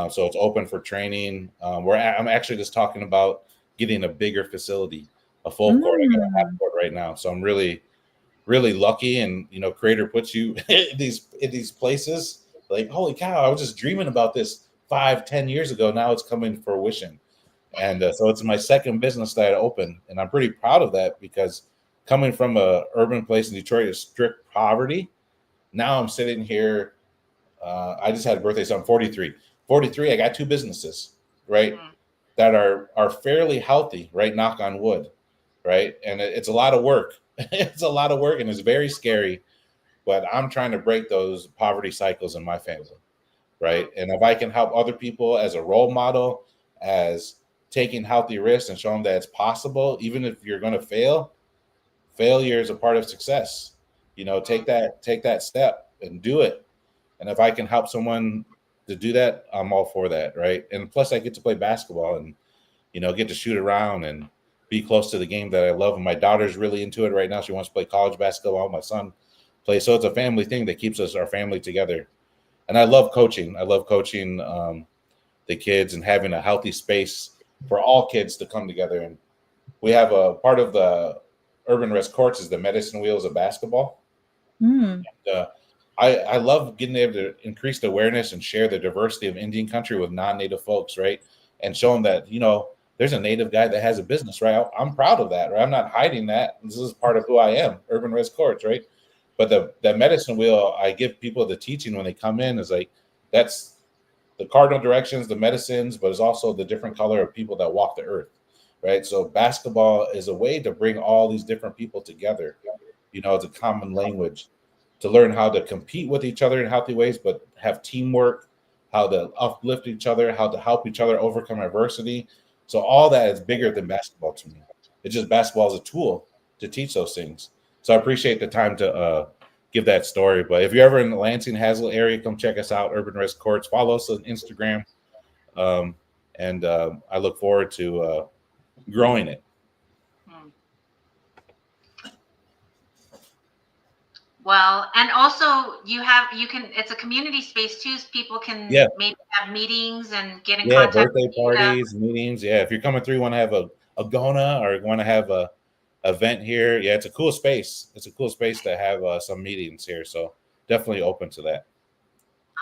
So it's open for training. I'm actually just talking about getting a bigger facility, a full court. I got a half court right now, so I'm really, really lucky. And Creator puts you in these places. Like, holy cow! I was just dreaming about this 5-10 years ago. Now it's coming to fruition. And so it's my second business that I opened, and I'm pretty proud of that, because coming from a urban place in Detroit is strict poverty. Now I'm sitting here. I just had a birthday, so I'm 43. 43. I got two businesses, right, Mm. that are fairly healthy, right? Knock on wood, right? And it's a lot of work. It's a lot of work, and it's very scary. But I'm trying to break those poverty cycles in my family, right? And if I can help other people as a role model, as taking healthy risks and show them that it's possible, even if you're going to fail, failure is a part of success. Take that step and do it. And if I can help someone to do that, I'm all for that, right? And plus, I get to play basketball and get to shoot around and be close to the game that I love. And my daughter's really into it right now. She wants to play college basketball. My son plays, so it's a family thing that keeps our family together. And I love coaching. I love coaching the kids and having a healthy space for all kids to come together. And we have a part of the urban res courts is the medicine wheels of basketball. Mm. uh, I love getting able to increase the awareness and share the diversity of Indian country with non-native folks, right? And show them that, there's a native guy that has a business, right? I'm proud of that, right? I'm not hiding that. This is part of who I am, urban res courts, right? But the medicine wheel, I give people the teaching when they come in is like, that's the cardinal directions, the medicines, but it's also the different color of people that walk the earth, right? So basketball is a way to bring all these different people together. It's a common language to learn how to compete with each other in healthy ways, but have teamwork, how to uplift each other, how to help each other overcome adversity. So all that is bigger than basketball to me. It's just basketball is a tool to teach those things. So I appreciate the time to give that story. But if you're ever in the Lansing Hazlet area, come check us out, Urban Res Courts. Follow us on Instagram. And I look forward to growing it. Well, and also it's a community space too, so people can maybe have meetings and get in contact. Birthday parties, meetings. Yeah, if you're coming through, want to have a Gona or want to have a event here, it's a cool space. It's a cool space to have some meetings here. So definitely open to that.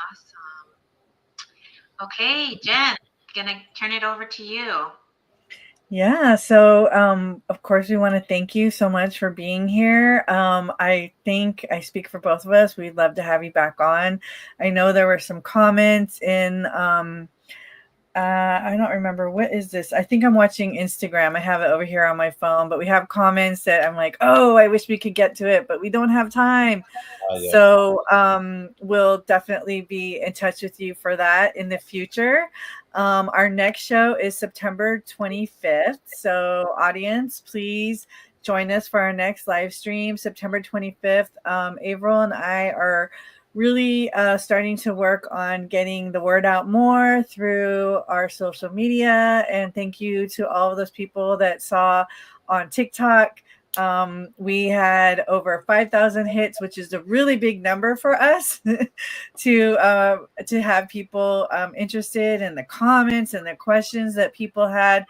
Awesome. Okay, Jen, gonna turn it over to you. Yeah, so of course we want to thank you so much for being here. I think I speak for both of us. We'd love to have you back on. I know there were some comments in I don't remember, what is this? I think I'm watching Instagram. I have it over here on my phone, but we have comments that I'm like, oh, I wish we could get to it, but we don't have time. Yeah. So we'll definitely be in touch with you for that in the future. Our next show is September 25th. So audience, please join us for our next live stream, September 25th. Avril and I are really starting to work on getting the word out more through our social media. And thank you to all of those people that saw on TikTok. We had over 5,000 hits, which is a really big number for us to have people interested in the comments and the questions that people had.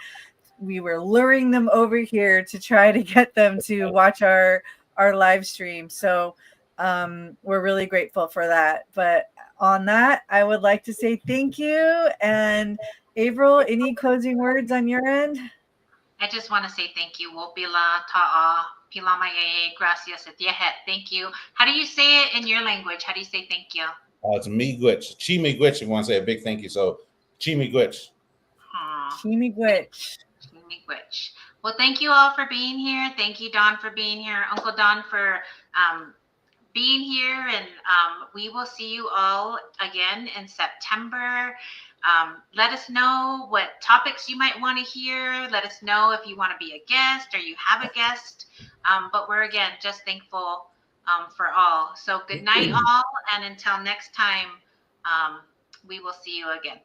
We were luring them over here to try to get them to watch our live stream. So we're really grateful for that. But on that, I would like to say thank you. And Avril, any closing words on your end? I just want to say thank you. Wopila ta'a pilamaye gracias etiahet. Thank you. How do you say it in your language? How do you say thank you? It's miigwech. Chi miigwech. You want to say a big thank you. So chi miigwech. Chi miigwech. Chi miigwech. Well, thank you all for being here. Thank you, Don, for being here. Uncle Don for being here. And we will see you all again in September. Let us know what topics you might want to hear. Let us know if you want to be a guest or you have a guest. But we're, again, just thankful for all. So good night, all. And until next time, we will see you again.